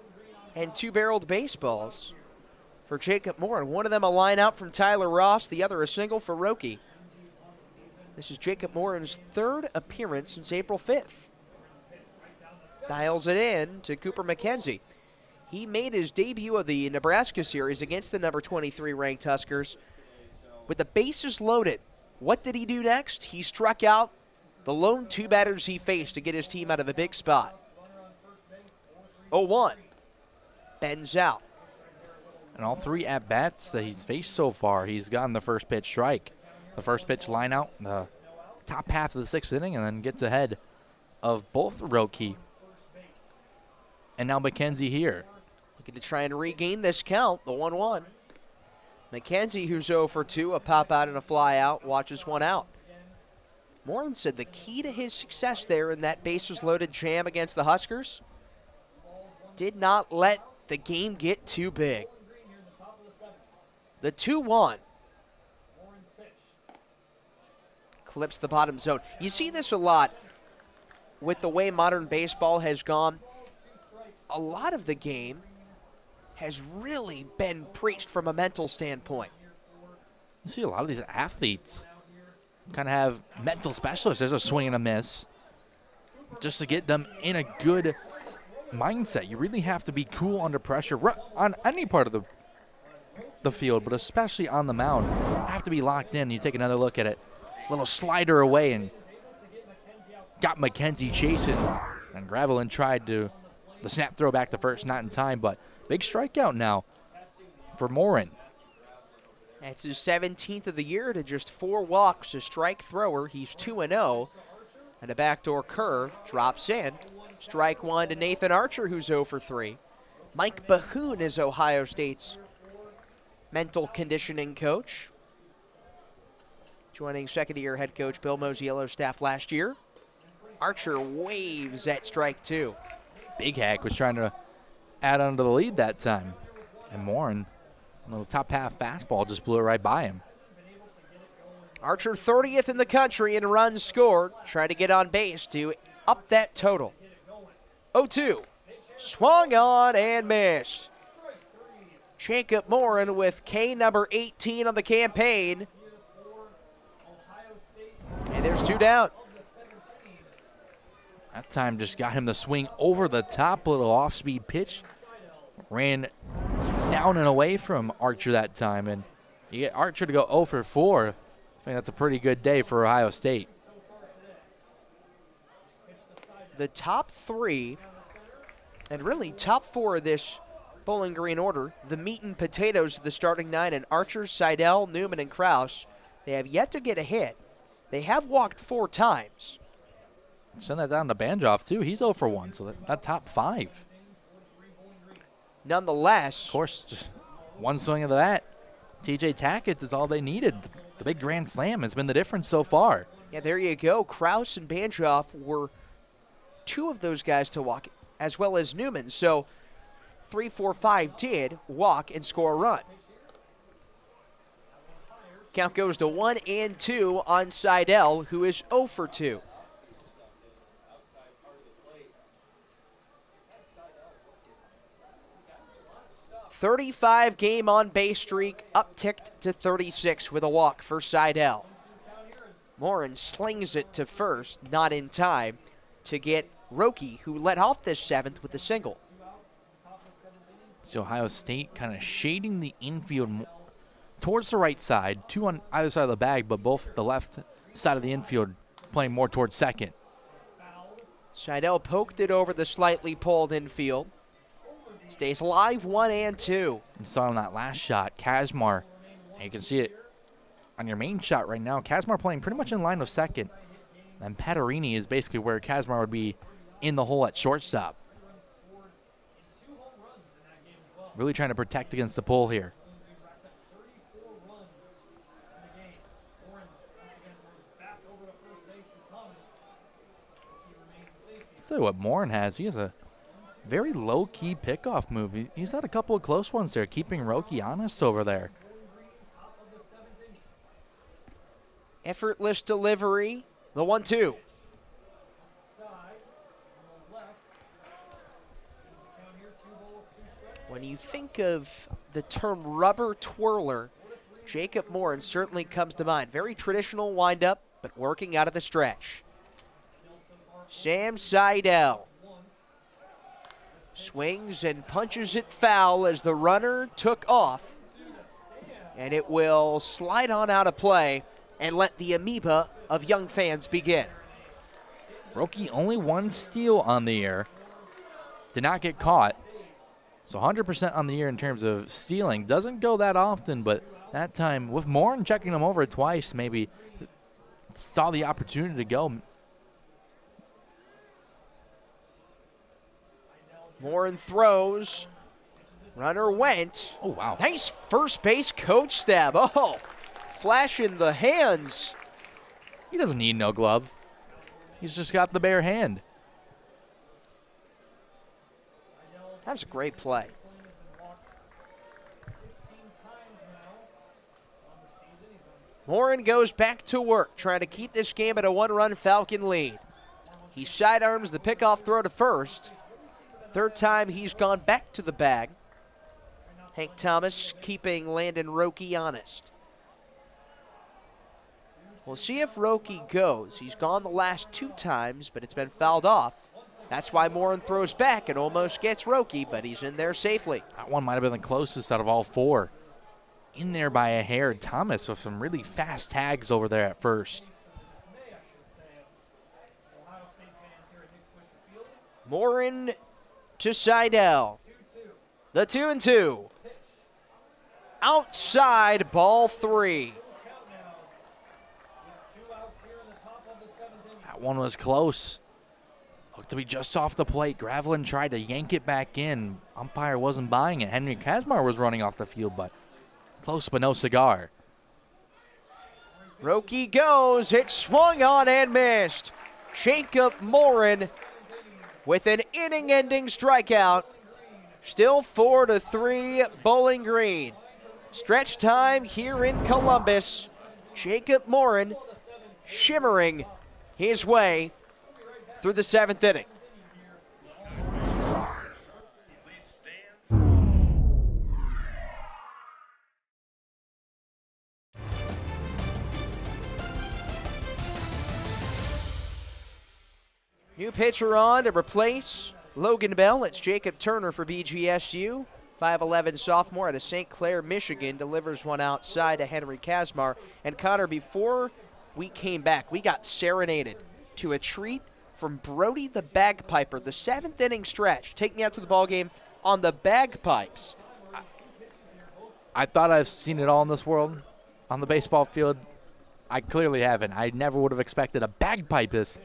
and 2 barreled baseballs for Jacob Moore. One of them a line out from Tyler Ross, the other a single for Roque. This is Jacob Moore's 3rd appearance since April 5th. Dials it in to Cooper McKenzie. He made his debut of the Nebraska series against the number 23 ranked Huskers with the bases loaded. What did he do next? He struck out the lone 2 batters he faced to get his team out of a big spot. 0-1. Bends out. And all 3 at-bats that he's faced so far, he's gotten the first pitch strike. The first pitch line out, the top half of the 6th inning, and then gets ahead of both Roque and now McKenzie here. Looking to try and regain this count, the 1-1. McKenzie, who's 0 for 2, a pop out and a fly out, watches 1 out. Moreland said the key to his success there in that bases-loaded jam against the Huskers, did not let the game get too big. The 2-1. Clips the bottom zone. You see this a lot with the way modern baseball has gone, a lot of the game has really been preached from a mental standpoint. You see a lot of these athletes kind of have mental specialists. There's a swing and a miss just to get them in a good mindset. You really have to be cool under pressure on any part of the field, but especially on the mound. You have to be locked in. You take another look at it. Little slider away and got McKenzie chasing. And Gravelin tried to the snap throw back to first, not in time, but big strikeout now for Morin. That's his 17th of the year to just 4 walks, a strike thrower. He's 2-0. And a backdoor curve drops in. Strike 1 to Nathan Archer, who's 0 for 3. Mike Bahoon is Ohio State's mental conditioning coach, joining second-year head coach Bill Mosiello's staff last year. Archer waves at strike 2. Big Hack was trying to add on to the lead that time. And Morin, a little top half fastball, just blew it right by him. Archer 30th in the country in runs scored. Trying to get on base to up that total. 0-2. Swung on and missed. Jacob Morin with K number 18 on the campaign. And there's 2 down. That time just got him to swing over the top, little off-speed pitch. Ran down and away from Archer that time, and you get Archer to go 0 for 4. I think that's a pretty good day for Ohio State. The top 3, and really top 4 of this Bowling Green order, the meat and potatoes of the starting 9, and Archer, Seidel, Newman, and Kraus, they have yet to get a hit. They have walked 4 times. Send that down to Banjoff, too. He's 0 for 1, so that top 5. Nonetheless, of course, just one swing of that. TJ Tackett's is all they needed. The big grand slam has been the difference so far. Yeah, there you go. Kraus and Banjoff were 2 of those guys to walk, as well as Newman. So 3, 4, 5 did walk and score a run. Count goes to 1-2 on Seidel, who is 0 for 2. "35-game on-base streak upticked to 36 with a walk for Seidel." Morin slings it to first, not in time, to get Roki, who led off this 7th with a single. So Ohio State kind of shading the infield towards the right side, 2 on either side of the bag, but both the left side of the infield playing more towards second. Seidel poked it over the slightly pulled infield. Stays alive, 1-2. You saw in that last shot, Kazmar, and you can see it on your main shot right now. Kazmar playing pretty much in line with second. And Patarini is basically where Kazmar would be in the hole at shortstop. Really trying to protect against the pull here. I'll tell you what Morin has. He has a very low-key pickoff move. He's had a couple of close ones there, keeping Roki honest over there. Effortless delivery, the 1-2. When you think of the term rubber twirler, Jacob Morin certainly comes to mind. Very traditional windup, but working out of the stretch. Sam Seidel swings and punches it foul as the runner took off. And it will slide on out of play and let the amoeba of young fans begin. Roki only 1 steal on the year. Did not get caught. So 100% on the year in terms of stealing. Doesn't go that often, but that time with Morin checking him over twice, maybe saw the opportunity to go. Morin throws. Runner went. Oh, wow. Nice first base coach stab. Oh, flash in the hands. He doesn't need no glove. He's just got the bare hand. That was a great play. Morin goes back to work, trying to keep this game at a 1-run Falcon lead. He sidearms the pickoff throw to first. Third time he's gone back to the bag. Hank Thomas keeping Landon Roque honest. We'll see if Roque goes. He's gone the last 2 times, but it's been fouled off. That's why Morin throws back and almost gets Roque, but he's in there safely. That one might have been the closest out of all 4. In there by a hair. Thomas with some really fast tags over there at first. Morin to Seidel. The 2-2. Outside, ball 3. That one was close. Looked to be just off the plate. Gravelin tried to yank it back in. Umpire wasn't buying it. Henry Kazmar was running off the field, but close but no cigar. Roque goes. It swung on and missed. Jacob Morin with an inning-ending strikeout. Still 4-3 Bowling Green. Stretch time here in Columbus. Jacob Morin shimmering his way through the 7th inning. New pitcher on to replace Logan Bell. It's Jacob Turner for BGSU. 5'11 sophomore out of St. Clair, Michigan, delivers one outside to Henry Kazmar. And Connor, before we came back, we got serenaded to a treat from Brody the Bagpiper, the 7th inning stretch. Take me out to the ballgame on the bagpipes. I thought I've seen it all in this world on the baseball field. I clearly haven't. I never would have expected a bagpipist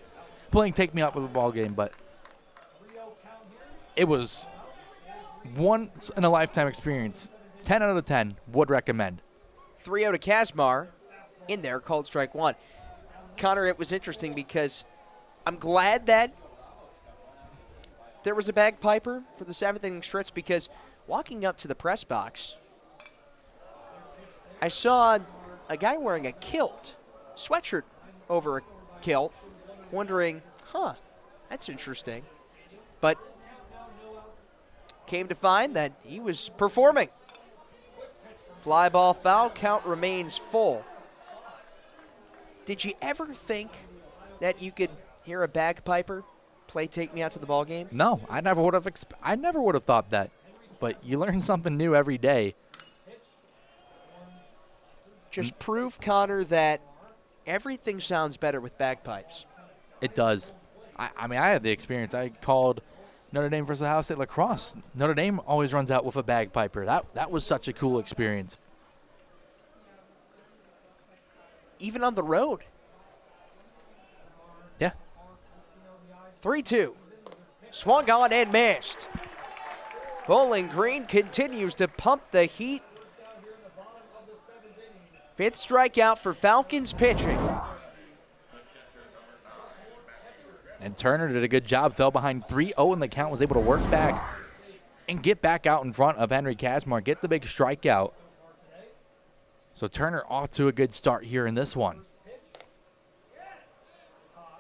playing Take Me Out with a ball game, but it was once in a lifetime experience. 10 out of 10 would recommend. 3-0 to Kazmar in there, called strike 1. Connor, it was interesting because I'm glad that there was a bagpiper for the 7th inning stretch, because walking up to the press box, I saw a guy wearing a kilt, sweatshirt over a kilt, wondering, that's interesting. But came to find that he was performing. Fly ball foul, count remains full. Did you ever think that you could hear a bagpiper play Take Me Out to the ball game? No, I never would have thought that. But you learn something new every day. Just prove, Connor, that everything sounds better with bagpipes. It does. I mean, I had the experience. I called Notre Dame versus Ohio State lacrosse. Notre Dame always runs out with a bagpiper. That was such a cool experience. Even on the road. Yeah. 3-2. Swung on and missed. Bowling Green continues to pump the heat. 5th strikeout for Falcons pitching. And Turner did a good job, fell behind 3-0 in the count, was able to work back and get back out in front of Henry Kazmar, get the big strikeout. So Turner off to a good start here in this one.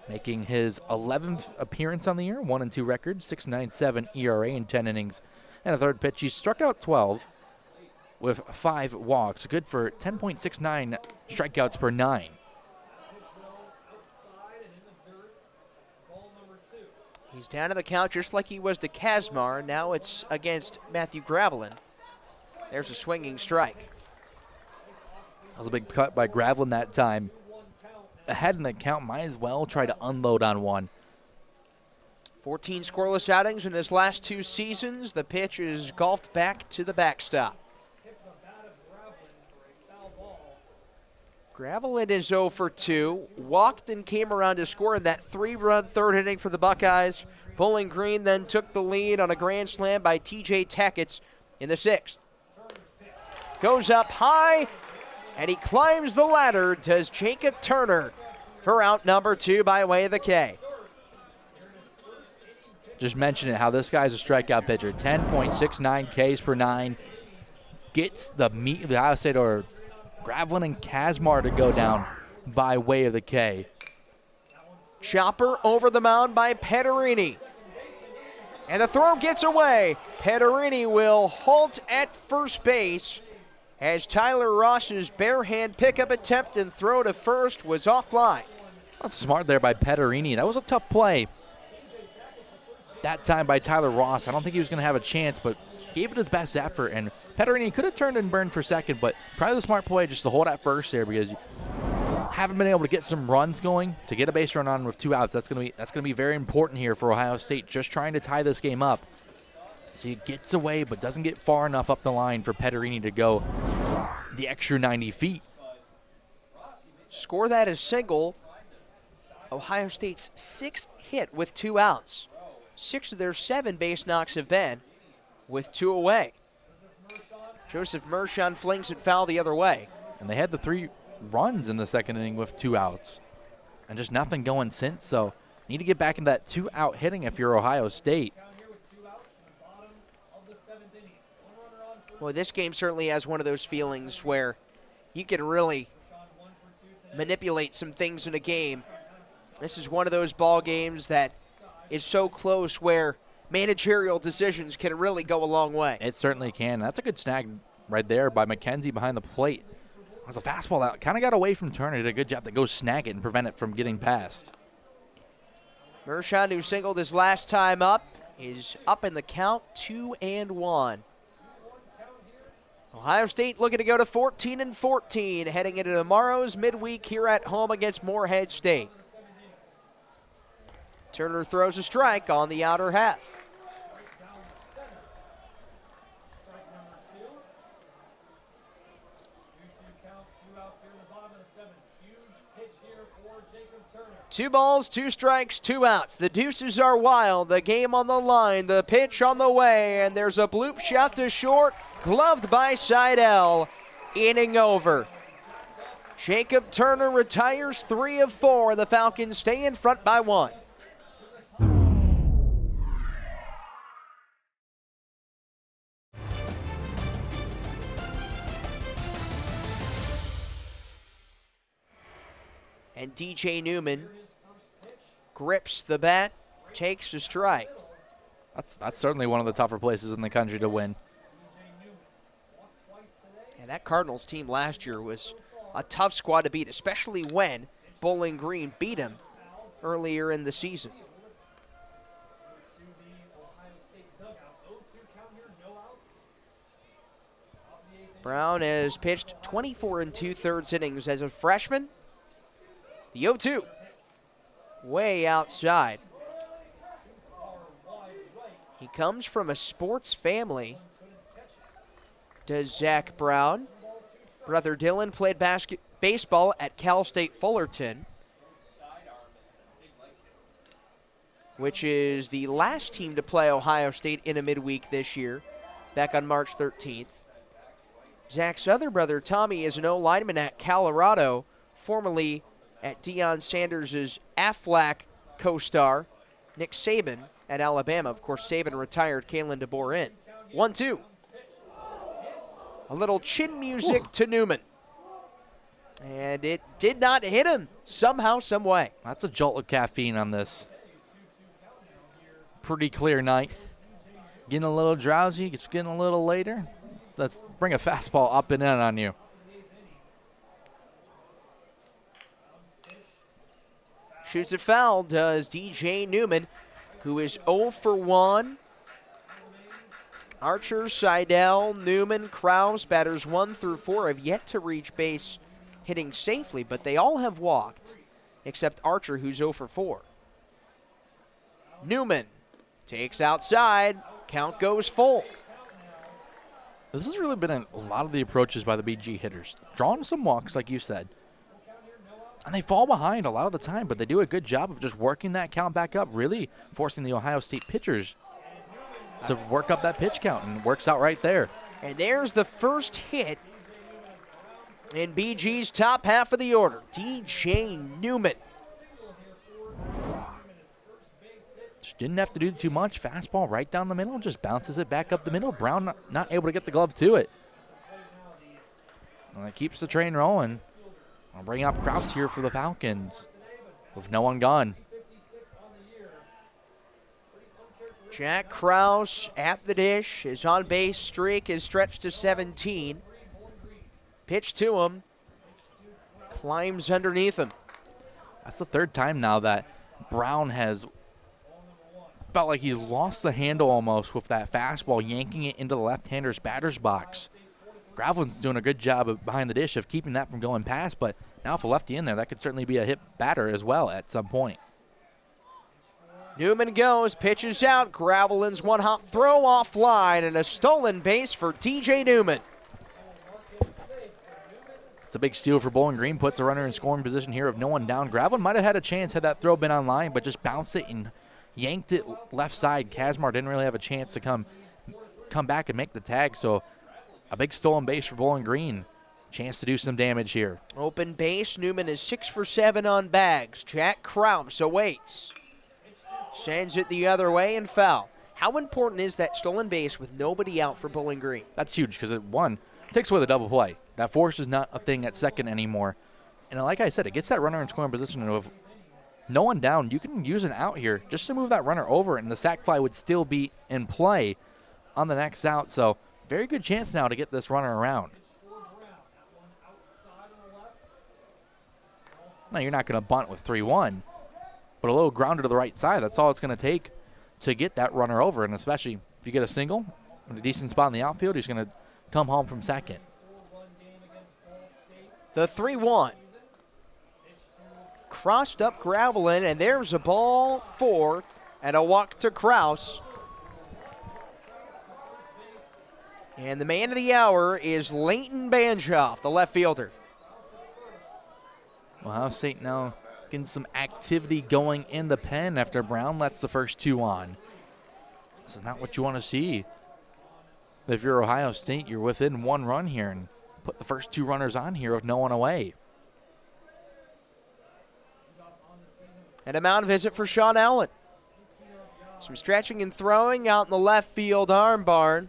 Making his 11th appearance on the year, 1-2 record, 6.97 ERA in 10 innings. And a third pitch, he struck out 12 with 5 walks, good for 10.69 strikeouts per 9. He's down to the count just like he was to Kazmar. Now it's against Matthew Gravelin. There's a swinging strike. That was a big cut by Gravelin that time. Ahead in the count, might as well try to unload on one. 14 scoreless outings in his last 2 seasons. The pitch is golfed back to the backstop. Gravelin is 0 for 2. Walked and came around to score in that 3-run 3rd inning for the Buckeyes. Bowling Green then took the lead on a grand slam by T.J. Tackett in the 6th. Goes up high, and he climbs the ladder, does Jacob Turner, for out number 2 by way of the K. Just mention it, how this guy's a strikeout pitcher. 10.69 Ks per 9. Gets the Ohio State or Gravelin and Kazmar to go down by way of the K. Chopper over the mound by Petterini. And the throw gets away. Petterini will halt at first base as Tyler Ross's bare hand pickup attempt and throw to first was offline. That's smart there by Petterini. That was a tough play. That time by Tyler Ross. I don't think he was going to have a chance, but gave it his best effort. And Petterini could have turned and burned for second, but probably the smart play just to hold at first there because you haven't been able to get some runs going. To get a base run on with 2 outs, that's going to be very important here for Ohio State, just trying to tie this game up. So he gets away, but doesn't get far enough up the line for Petterini to go the extra 90 feet. Score that as single. Ohio State's 6th hit with 2 outs. 6 of their 7 base knocks have been with 2 away. Joseph Mershon flings it foul the other way. And they had the 3 runs in the second inning with 2 outs. And just nothing going since, so need to get back into that 2-out hitting if you're Ohio State. Well, this game certainly has one of those feelings where you can really manipulate some things in a game. This is one of those ball games that is so close where managerial decisions can really go a long way. It certainly can. That's a good snag right there by McKenzie behind the plate. It was a fastball that kind of got away from Turner. Did a good job to go snag it and prevent it from getting past. Mershon, who singled his last time up, is up in the count, 2-1. Ohio State looking to go to 14-14, heading into tomorrow's midweek here at home against Morehead State. Turner throws a strike on the outer half. Two balls, 2 strikes, 2 outs. The deuces are wild. The game on the line. The pitch on the way. And there's a bloop shot to short. Gloved by Seidel. Inning over. Jacob Turner retires 3 of 4. The Falcons stay in front by 1. And DJ Newman grips the bat, takes a strike. That's certainly one of the tougher places in the country to win. And that Cardinals team last year was a tough squad to beat, especially when Bowling Green beat him earlier in the season. Brown has pitched 24 2/3 innings as a freshman. The 0-2, way outside. He comes from a sports family, does Zach Brown. Brother Dylan played baseball at Cal State Fullerton, which is the last team to play Ohio State in a midweek this year, back on March 13th. Zach's other brother, Tommy, is an O-lineman at Colorado, formerly at Deion Sanders' Aflac co-star, Nick Saban at Alabama. Of course, Saban retired Kalen DeBoer in. 1-2. A little chin music to Newman. And it did not hit him somehow, some way. That's a jolt of caffeine on this pretty clear night. Getting a little drowsy, it's getting a little later. Let's bring a fastball up and in on you. Shoots it foul, does DJ Newman, who is 0 for 1. Archer, Seidel, Newman, Krause, batters 1 through 4 have yet to reach base hitting safely, but they all have walked, except Archer, who's 0 for 4. Newman takes outside, count goes full. This has really been a lot of the approaches by the BG hitters. Drawing some walks, like you said. And they fall behind a lot of the time, but they do a good job of just working that count back up, really forcing the Ohio State pitchers to work up that pitch count, and it works out right there. And there's the first hit in BG's top half of the order, DJ Newman. Just didn't have to do too much. Fastball right down the middle, just bounces it back up the middle. Brown not able to get the glove to it. And that keeps the train rolling. I'll bring up Krause here for the Falcons with no one gone. Jack Krause at the dish. His on-base streak is stretched to 17. Pitch to him. Climbs underneath him. That's the third time now that Brown has felt like he's lost the handle almost with that fastball, yanking it into the left-hander's batter's box. Gravelin's doing a good job of behind the dish of keeping that from going past, but now if a lefty in there, that could certainly be a hit batter as well at some point. Newman goes, pitches out. Gravelin's one-hop throw offline and a stolen base for DJ Newman. It's a big steal for Bowling Green, puts a runner in scoring position here of no one down. Gravelin might have had a chance had that throw been on line, but just bounced it and yanked it left side. Kazmar didn't really have a chance to come back and make the tag, so a big stolen base for Bowling Green. Chance to do some damage here. Open base, Newman is 6 for 7 on bags. Jack Krause awaits. Sends it the other way and foul. How important is that stolen base with nobody out for Bowling Green? That's huge because it takes away the double play. That force is not a thing at second anymore. And like I said, it gets that runner in scoring position of no one down. You can use an out here just to move that runner over, and the sac fly would still be in play on the next out. So very good chance now to get this runner around. Now you're not going to bunt with 3-1, but a little grounder to the right side. That's all it's going to take to get that runner over, and especially if you get a single in a decent spot in the outfield, he's going to come home from second. The 3-1. Crossed up Gravelin, and there's a ball 4 and a walk to Krause. And the man of the hour is Leighton Banjoff, the left fielder. Ohio State now getting some activity going in the pen after Brown lets the first 2 on. This is not what you want to see. If you're Ohio State, you're within 1 run here and put the first 2 runners on here with no one away. And a mound visit for Sean Allen. Some stretching and throwing out in the left field arm barn.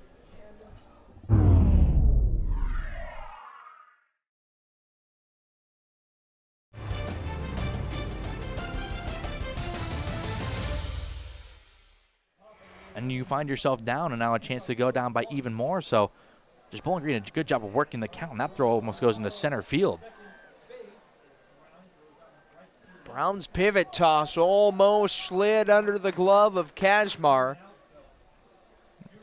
And you find yourself down, and now a chance to go down by even more. So just Bowling Green, a good job of working the count. And that throw almost goes into center field. Brown's pivot toss almost slid under the glove of Kazmar.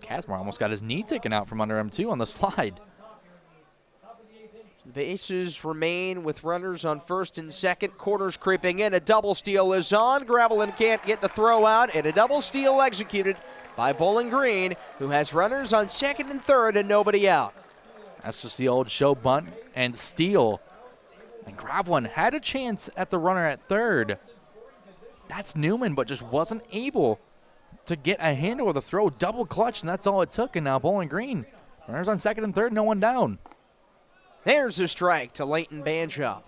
Kazmar almost got his knee taken out from under him, too, on the slide. The bases remain with runners on first and second. Corners creeping in. A double steal is on. Gravelin can't get the throw out, and a double steal executed by Bowling Green, who has runners on second and third and nobody out. That's just the old show bunt and steal. And Gravelin had a chance at the runner at third. That's Newman, but just wasn't able to get a handle of the throw. Double clutch, and that's all it took. And now Bowling Green, runners on second and third, no one down. There's a strike to Leighton Banjoff.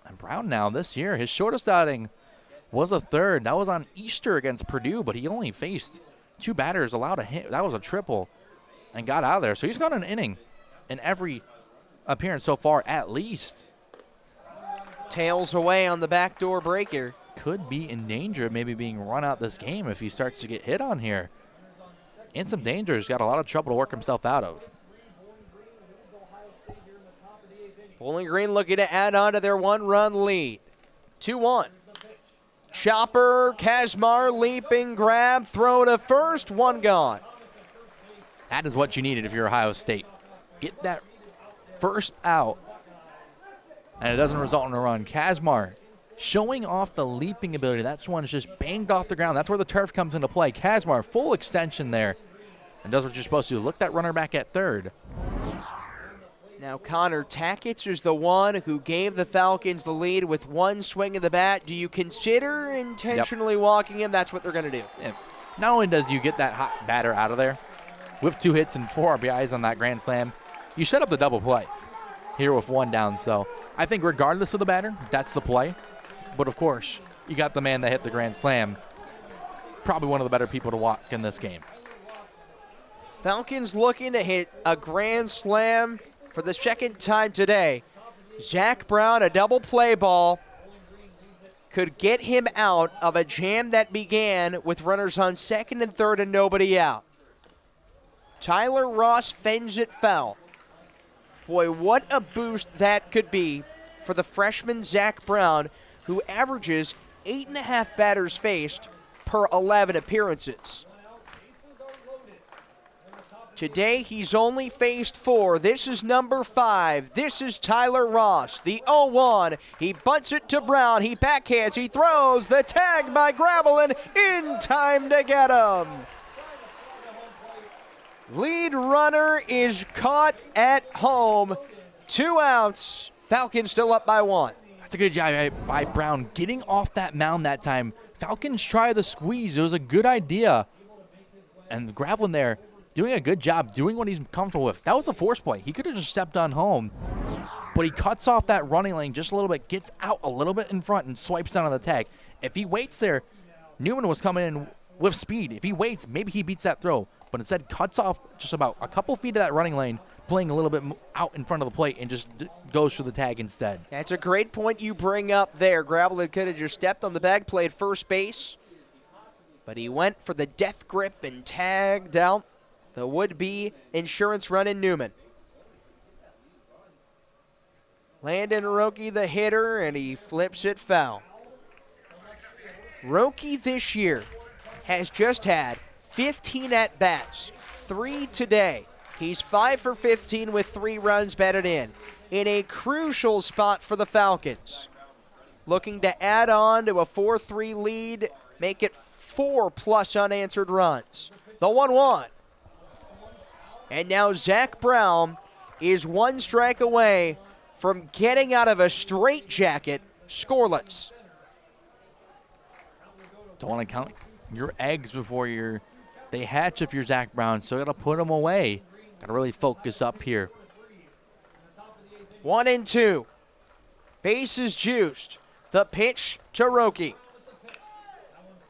And Brown now this year, his shortest outing was a third. That was on Easter against Purdue, but he only faced 2 batters, allowed a hit. That was a triple, and got out of there. So he's got an inning in every appearance so far, at least. Tails away on the backdoor breaker. Could be in danger of maybe being run out this game if he starts to get hit on here. In some danger, he's got a lot of trouble to work himself out of. Bowling Green looking to add on to their 1-run lead. 2-1. Chopper, Kazmar, leaping, grab, throw to first, 1 gone. That is what you needed if you're Ohio State. Get that first out, and it doesn't result in a run. Kazmar showing off the leaping ability. That one's just banged off the ground. That's where the turf comes into play. Kazmar, full extension there, and does what you're supposed to. Look that runner back at third. Now Connor Tackett is the one who gave the Falcons the lead with 1 swing of the bat. Do you consider intentionally walking him? That's what they're going to do. Yeah. Not only does you get that hot batter out of there with 2 hits and 4 RBIs on that grand slam, you set up the double play here with 1 down. So I think regardless of the batter, that's the play. But, of course, you got the man that hit the grand slam. Probably one of the better people to walk in this game. Falcons looking to hit a grand slam for the second time today. Zach Brown, a double play ball. could get him out of a jam that began with runners on second and third and nobody out. Tyler Ross fends it foul. Boy, what a boost that could be for the freshman Zach Brown, who averages 8.5 batters faced per 11 appearances. Today, he's only faced 4. This is number 5. This is Tyler Ross, the 0-1. He bunts it to Brown. He backhands. He throws. The tag by Gravelin in time to get him. Lead runner is caught at home. 2 outs. Falcons still up by 1. That's a good job by Brown getting off that mound that time. Falcons try the squeeze. It was a good idea. And Gravelin there doing a good job, doing what he's comfortable with. That was a force play. He could have just stepped on home, but he cuts off that running lane just a little bit, gets out a little bit in front, and swipes down on the tag. If he waits there, Newman was coming in with speed. If he waits, maybe he beats that throw, but instead cuts off just about a couple feet of that running lane, playing a little bit out in front of the plate, and just goes for the tag instead. That's a great point you bring up there. Gravelin could have just stepped on the bag, played first base, but he went for the death grip and tagged out the would-be insurance run in Newman. Landon Roque the hitter, and he flips it foul. Roque this year has just had 15 at-bats, 3 today. He's 5 for 15 with 3 runs batted in a crucial spot for the Falcons. Looking to add on to a 4-3 lead, make it 4+ unanswered runs. The 1-1. And now Zach Brown is 1 strike away from getting out of a straitjacket scoreless. Don't want to count your eggs before they hatch if you're Zach Brown, so got to put them away. Got to really focus up here. 1-2. Bases juiced. The pitch to Roque.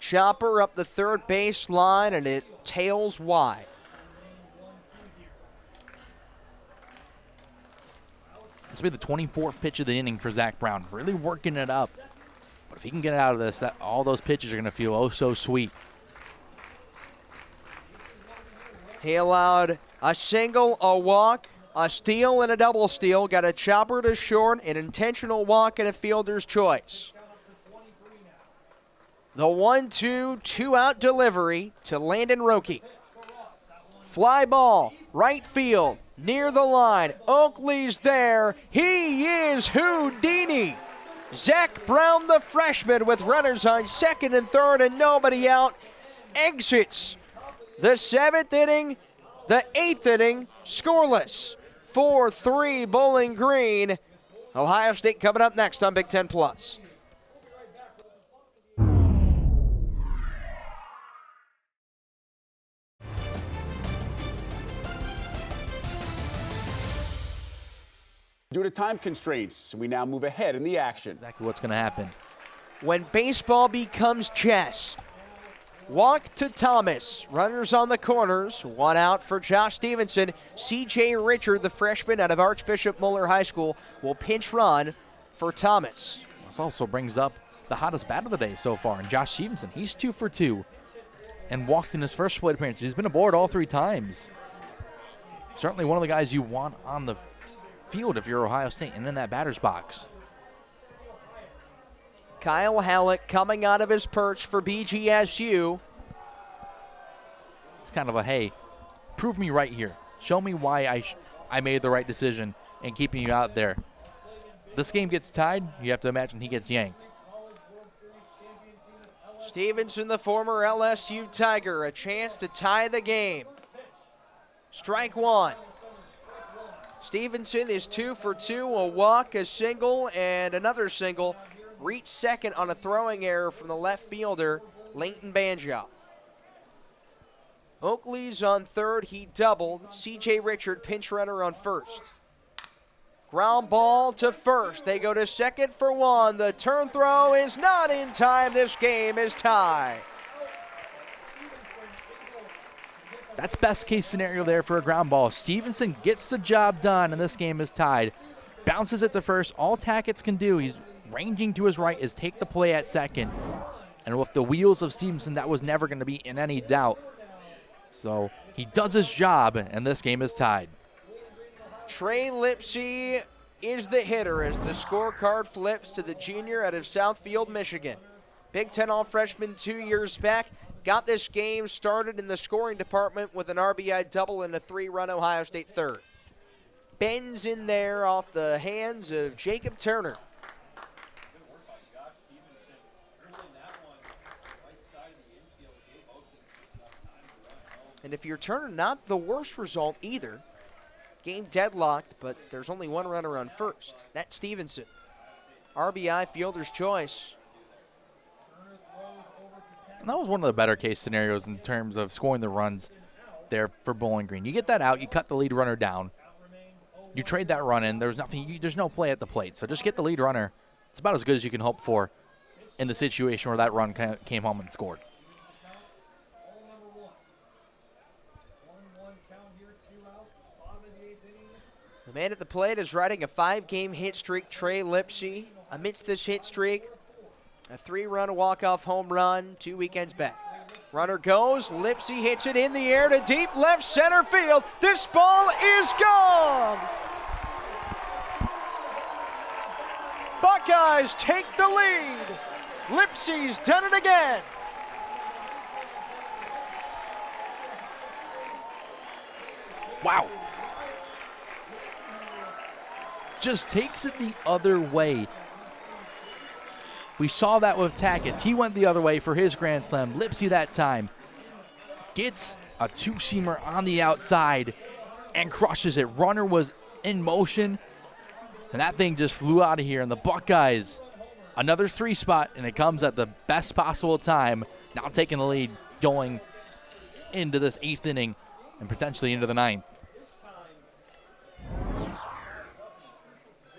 Chopper up the third base line, and it tails wide. This will be the 24th pitch of the inning for Zach Brown. Really working it up. But if he can get out of this, all those pitches are going to feel oh so sweet. He allowed a single, a walk, a steal, and a double steal. Got a chopper to short, an intentional walk, and a fielder's choice. The 1-2, 2-out delivery to Landon Roque. Fly ball, right field, near the line. Oakley's there. He is Houdini. Zach Brown, the freshman, with runners on second and third and nobody out, exits the 7th inning, the 8th inning, scoreless. 4-3 Bowling Green. Ohio State coming up next on Big Ten Plus. Due to time constraints, we now move ahead in the action. Exactly what's going to happen. When baseball becomes chess, walk to Thomas. Runners on the corners. 1 out for Josh Stevenson. C.J. Richard, the freshman out of Archbishop Moeller High School, will pinch run for Thomas. This also brings up the hottest bat of the day so far, and Josh Stevenson. He's 2 for 2 and walked in his first plate appearance. He's been aboard all 3 times. Certainly one of the guys you want on the field if you're Ohio State and in that batter's box. Kyle Halleck coming out of his perch for BGSU. It's kind of a, hey, prove me right here. Show me why I made the right decision in keeping you out there. This game gets tied, you have to imagine he gets yanked. Stevenson, the former LSU Tiger, a chance to tie the game. Strike 1. Stevenson is 2 for 2, a walk, a single, and another single. Reached second on a throwing error from the left fielder, Leighton Banjoff. Oakley's on third, he doubled. C.J. Richard, pinch runner on first. Ground ball to first. They go to second for 1. The turn throw is not in time. This game is tied. That's best case scenario there for a ground ball. Stevenson gets the job done, and this game is tied. Bounces it to first. All Tackett's can do, he's ranging to his right is take the play at second. And with the wheels of Stevenson, that was never going to be in any doubt. So he does his job, and this game is tied. Trey Lipsey is the hitter as the scorecard flips to the junior out of Southfield, Michigan. Big Ten All-Freshman 2 years back. Got this game started in the scoring department with an RBI double and a 3-run Ohio State third. Bends in there off the hands of Jacob Turner. And if you're Turner, not the worst result either. Game deadlocked, but there's only one runner on first. That's Stevenson. RBI, fielder's choice. And that was one of the better case scenarios in terms of scoring the runs there for Bowling Green. You get that out, you cut the lead runner down. You trade that run in. There's no play at the plate. So just get the lead runner. It's about as good as you can hope for in the situation where that run came home and scored. The man at the plate is riding a 5-game hit streak, Trey Lipsey. Amidst this hit streak, a 3-run walk-off home run 2 weekends back. Runner goes, Lipsey hits it in the air to deep left center field. This ball is gone! Buckeyes take the lead. Lipsey's done it again. Wow. Just takes it the other way. We saw that with Tackett. He went the other way for his grand slam. Lipsey that time gets a two-seamer on the outside and crushes it. Runner was in motion, and that thing just flew out of here. And the Buckeyes, another 3 spot, and it comes at the best possible time. Now taking the lead going into this 8th inning and potentially into the 9th.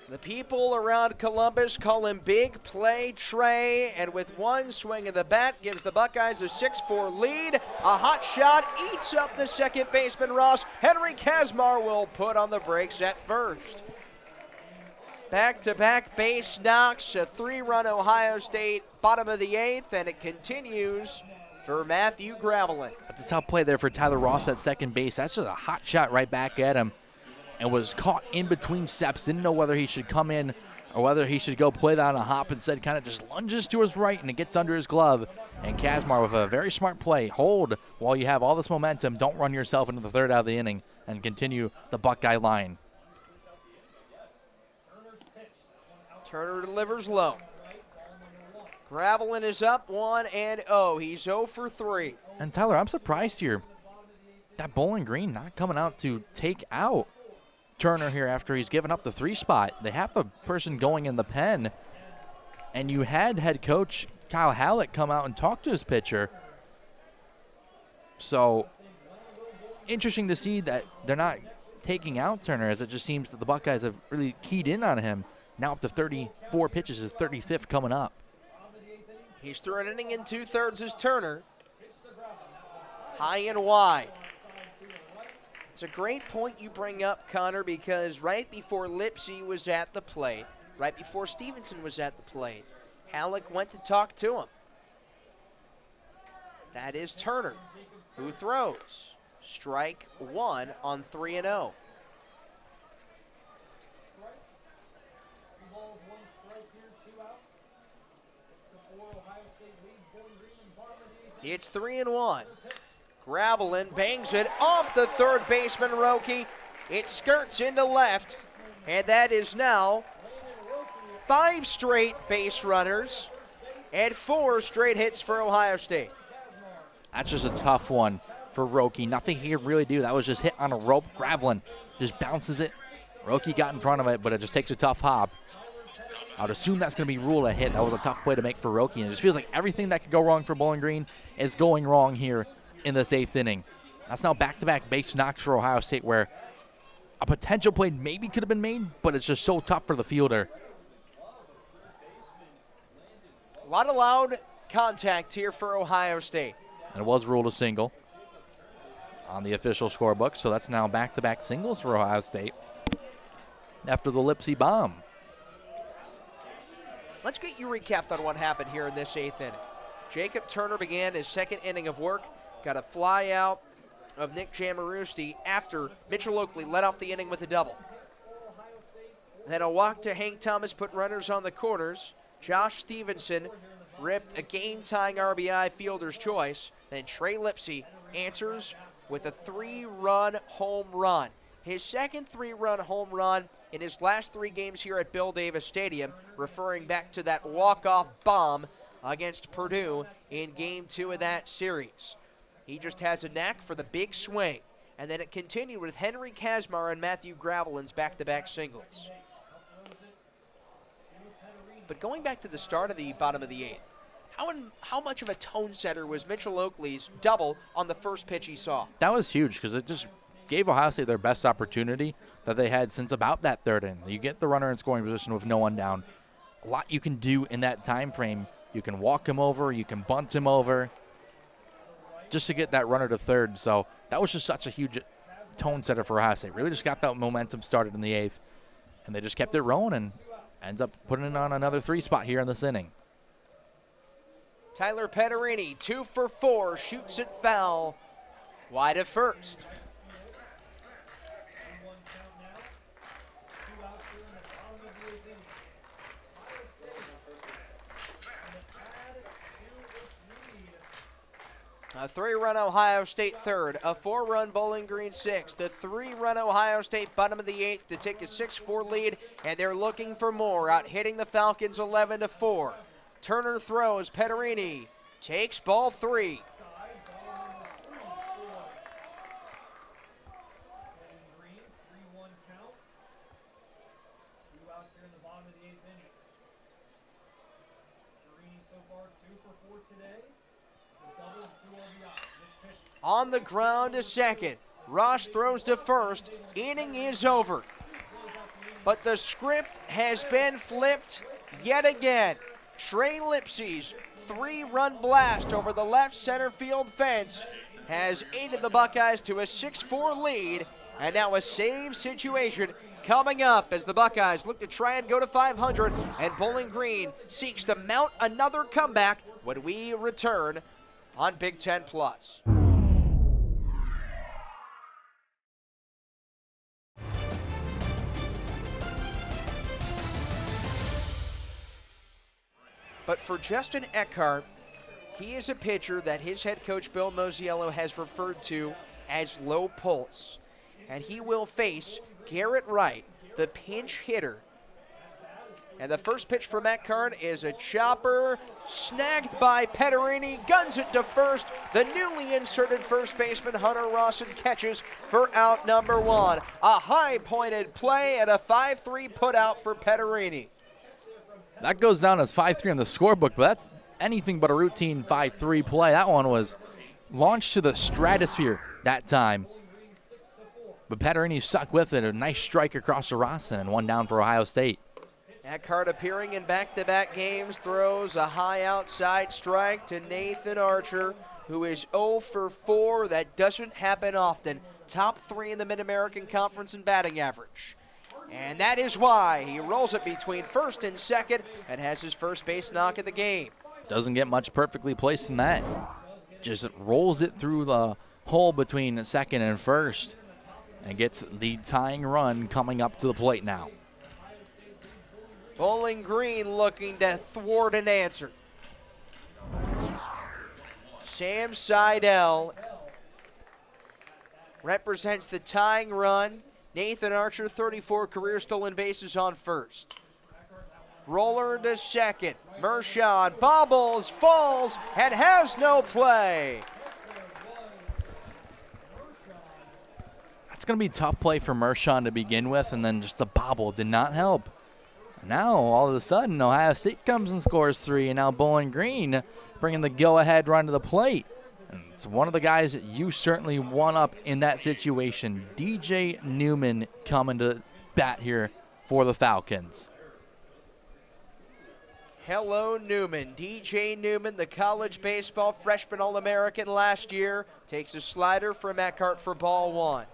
The people around Columbus call him Big Play Trey, and with one swing of the bat gives the Buckeyes a 6-4 lead. A hot shot eats up the second baseman Ross. Henry Kazmar will put on the brakes at first. Back-to-back base knocks, a 3-run Ohio State bottom of the 8th, and it continues for Matthew Gravelin. That's a tough play there for Tyler Ross at second base. That's just a hot shot right back at him. And was caught in between steps. Didn't know whether he should come in or whether he should go play that on a hop. Instead, kind of just lunges to his right, and it gets under his glove. And Kazmar with a very smart play. Hold while you have all this momentum. Don't run yourself into the 3rd out of the inning and continue the Buckeye line. Turner delivers low. Gravelin is up 1-0. He's 0 for 3. And Tyler, I'm surprised here that Bowling Green not coming out to take out Turner here after he's given up the 3 spot. They have the person going in the pen, and you had head coach Kyle Hallett come out and talk to his pitcher. So interesting to see that they're not taking out Turner, as it just seems that the Buckeyes have really keyed in on him. Now up to 34 pitches, his 35th coming up. He's through an inning and 2/3 as Turner. High and wide. It's a great point you bring up, Connor, because right before Lipsey was at the plate, right before Stevenson was at the plate, Halleck went to talk to him. That is Turner, who throws. Strike 1 on 3-0. It's 3-1. Gravelin bangs it off the 3rd baseman, Roki. It skirts into left, and that is now 5 straight base runners and 4 straight hits for Ohio State. That's just a tough one for Roki. Nothing he could really do. That was just hit on a rope. Gravelin just bounces it. Roki got in front of it, but it just takes a tough hop. I would assume that's going to be ruled a hit. That was a tough play to make for Roki, and it just feels like everything that could go wrong for Bowling Green is going wrong here in this 8th inning. That's now back-to-back base knocks for Ohio State, where a potential play maybe could have been made, but it's just so tough for the fielder. A lot of loud contact here for Ohio State. And it was ruled a single on the official scorebook, so that's now back-to-back singles for Ohio State after the Lipsey bomb. Let's get you recapped on what happened here in this 8th inning. Jacob Turner began his 2nd inning of work, got a fly out of Nick Jamarusti after Mitchell Oakley led off the inning with a double. Then a walk to Hank Thomas put runners on the corners. Josh Stevenson ripped a game-tying RBI fielder's choice. Then Trey Lipsey answers with a 3-run home run. His 2nd 3-run home run in his last 3 games here at Bill Davis Stadium, referring back to that walk-off bomb against Purdue in Game 2 of that series. He just has a knack for the big swing. And then it continued with Henry Kazmar and Matthew Gravelin's back-to-back singles. But going back to the start of the bottom of the 8th, how much of a tone setter was Mitchell Oakley's double on the first pitch he saw? That was huge because it just gave Ohio State their best opportunity that they had since about that 3rd inning. You get the runner in scoring position with no one down. A lot you can do in that time frame. You can walk him over. You can bunt him over just to get that runner to 3rd. So that was just such a huge tone setter for Ohio State. Really just got that momentum started in the 8th, and they just kept it rolling and ends up putting it on another 3 spot here in this inning. Tyler Petterini, 2 for 4, shoots it foul, wide of first. A 3-run Ohio State 3rd, a 4-run Bowling Green 6th, the 3-run Ohio State bottom of the 8th to take a 6-4 lead, and they're looking for more, out hitting the Falcons 11-4. Turner throws, Petterini takes ball 3. On the ground to second. Ross throws to first. Inning is over. But the script has been flipped yet again. Trey Lipsey's 3-run blast over the left center field fence has aided the Buckeyes to a 6-4 lead. And now a save situation coming up as the Buckeyes look to try and go to 500. And Bowling Green seeks to mount another comeback when we return on Big Ten Plus. But for Justin Eckhart, he is a pitcher that his head coach Bill Mosiello has referred to as low pulse. And he will face Garrett Wright, the pinch hitter. And the first pitch from Eckhart is a chopper, snagged by Petterini, guns it to first. The newly inserted first baseman Hunter Rawson catches for out number 1. A high-pointed play and a 5-3 putout for Petterini. That goes down as 5-3 on the scorebook, but that's anything but a routine 5-3 play. That one was launched to the stratosphere that time. But Petterini stuck with it. A nice strike across to Rawson and 1 down for Ohio State. Eckhart appearing in back-to-back games, throws a high outside strike to Nathan Archer, who is 0 for 4. That doesn't happen often. Top 3 in the Mid-American Conference in batting average. And that is why he rolls it between first and second and has his first base knock of the game. Doesn't get much perfectly placed in that. Just rolls it through the hole between second and first and gets the tying run coming up to the plate now. Bowling Green looking to thwart an answer. Sam Seidel represents the tying run. Nathan Archer, 34 career stolen bases on first. Roller to second. Mershon bobbles, falls, and has no play. That's going to be a tough play for Mershon to begin with, and then just the bobble did not help. Now, all of a sudden, Ohio State comes and scores 3, and now Bowling Green bringing the go-ahead run to the plate. And it's one of the guys that you certainly won up in that situation. DJ Newman coming to bat here for the Falcons. Hello, Newman. DJ Newman, the college baseball freshman All-American last year, takes a slider from Eckhart for ball 1.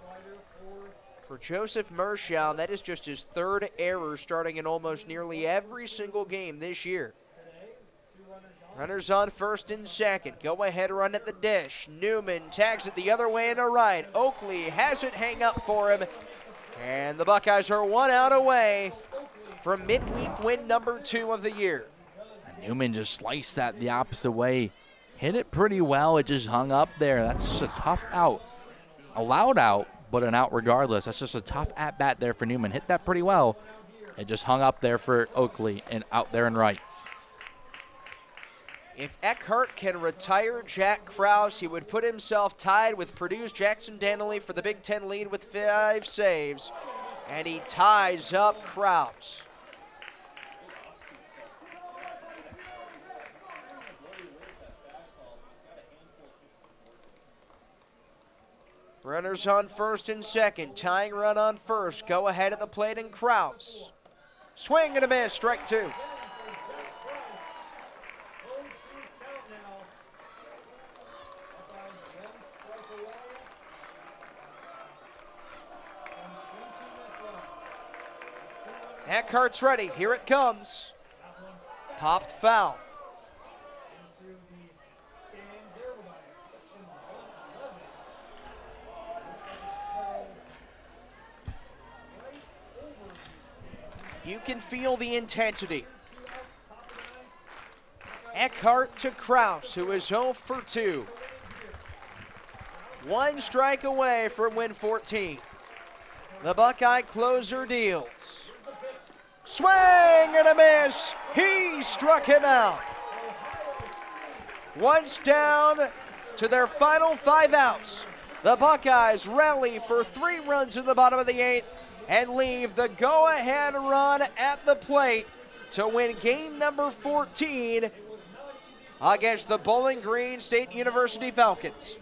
For Joseph Mershaw, that is just his third error starting in almost nearly every single game this year. Runners on first and second. Go ahead run at the dish. Newman tags it the other way and a right. Oakley has it hang up for him. And the Buckeyes are 1 out away from midweek win number 2 of the year. And Newman just sliced that the opposite way. Hit it pretty well. It just hung up there. That's just a tough out. A loud out, but an out regardless. That's just a tough at-bat there for Newman. Hit that pretty well. It just hung up there for Oakley and out there and right. If Eckhart can retire Jack Krause, he would put himself tied with Purdue's Jackson Danley for the Big Ten lead with 5 saves. And he ties up Krause. Runners on first and second. Tying run on first. Go ahead at the plate and Krause. Swing and a miss. Strike 2. Eckhart's ready. Here it comes. Popped foul. You can feel the intensity. Eckhart to Krause, who is 0 for 2. 1 strike away from win 14. The Buckeye closer deals. Swing and a miss. He struck him out. Once down to their final 5 outs, the Buckeyes rally for 3 runs in the bottom of the 8th and leave the go-ahead run at the plate to win game number 14 against the Bowling Green State University Falcons.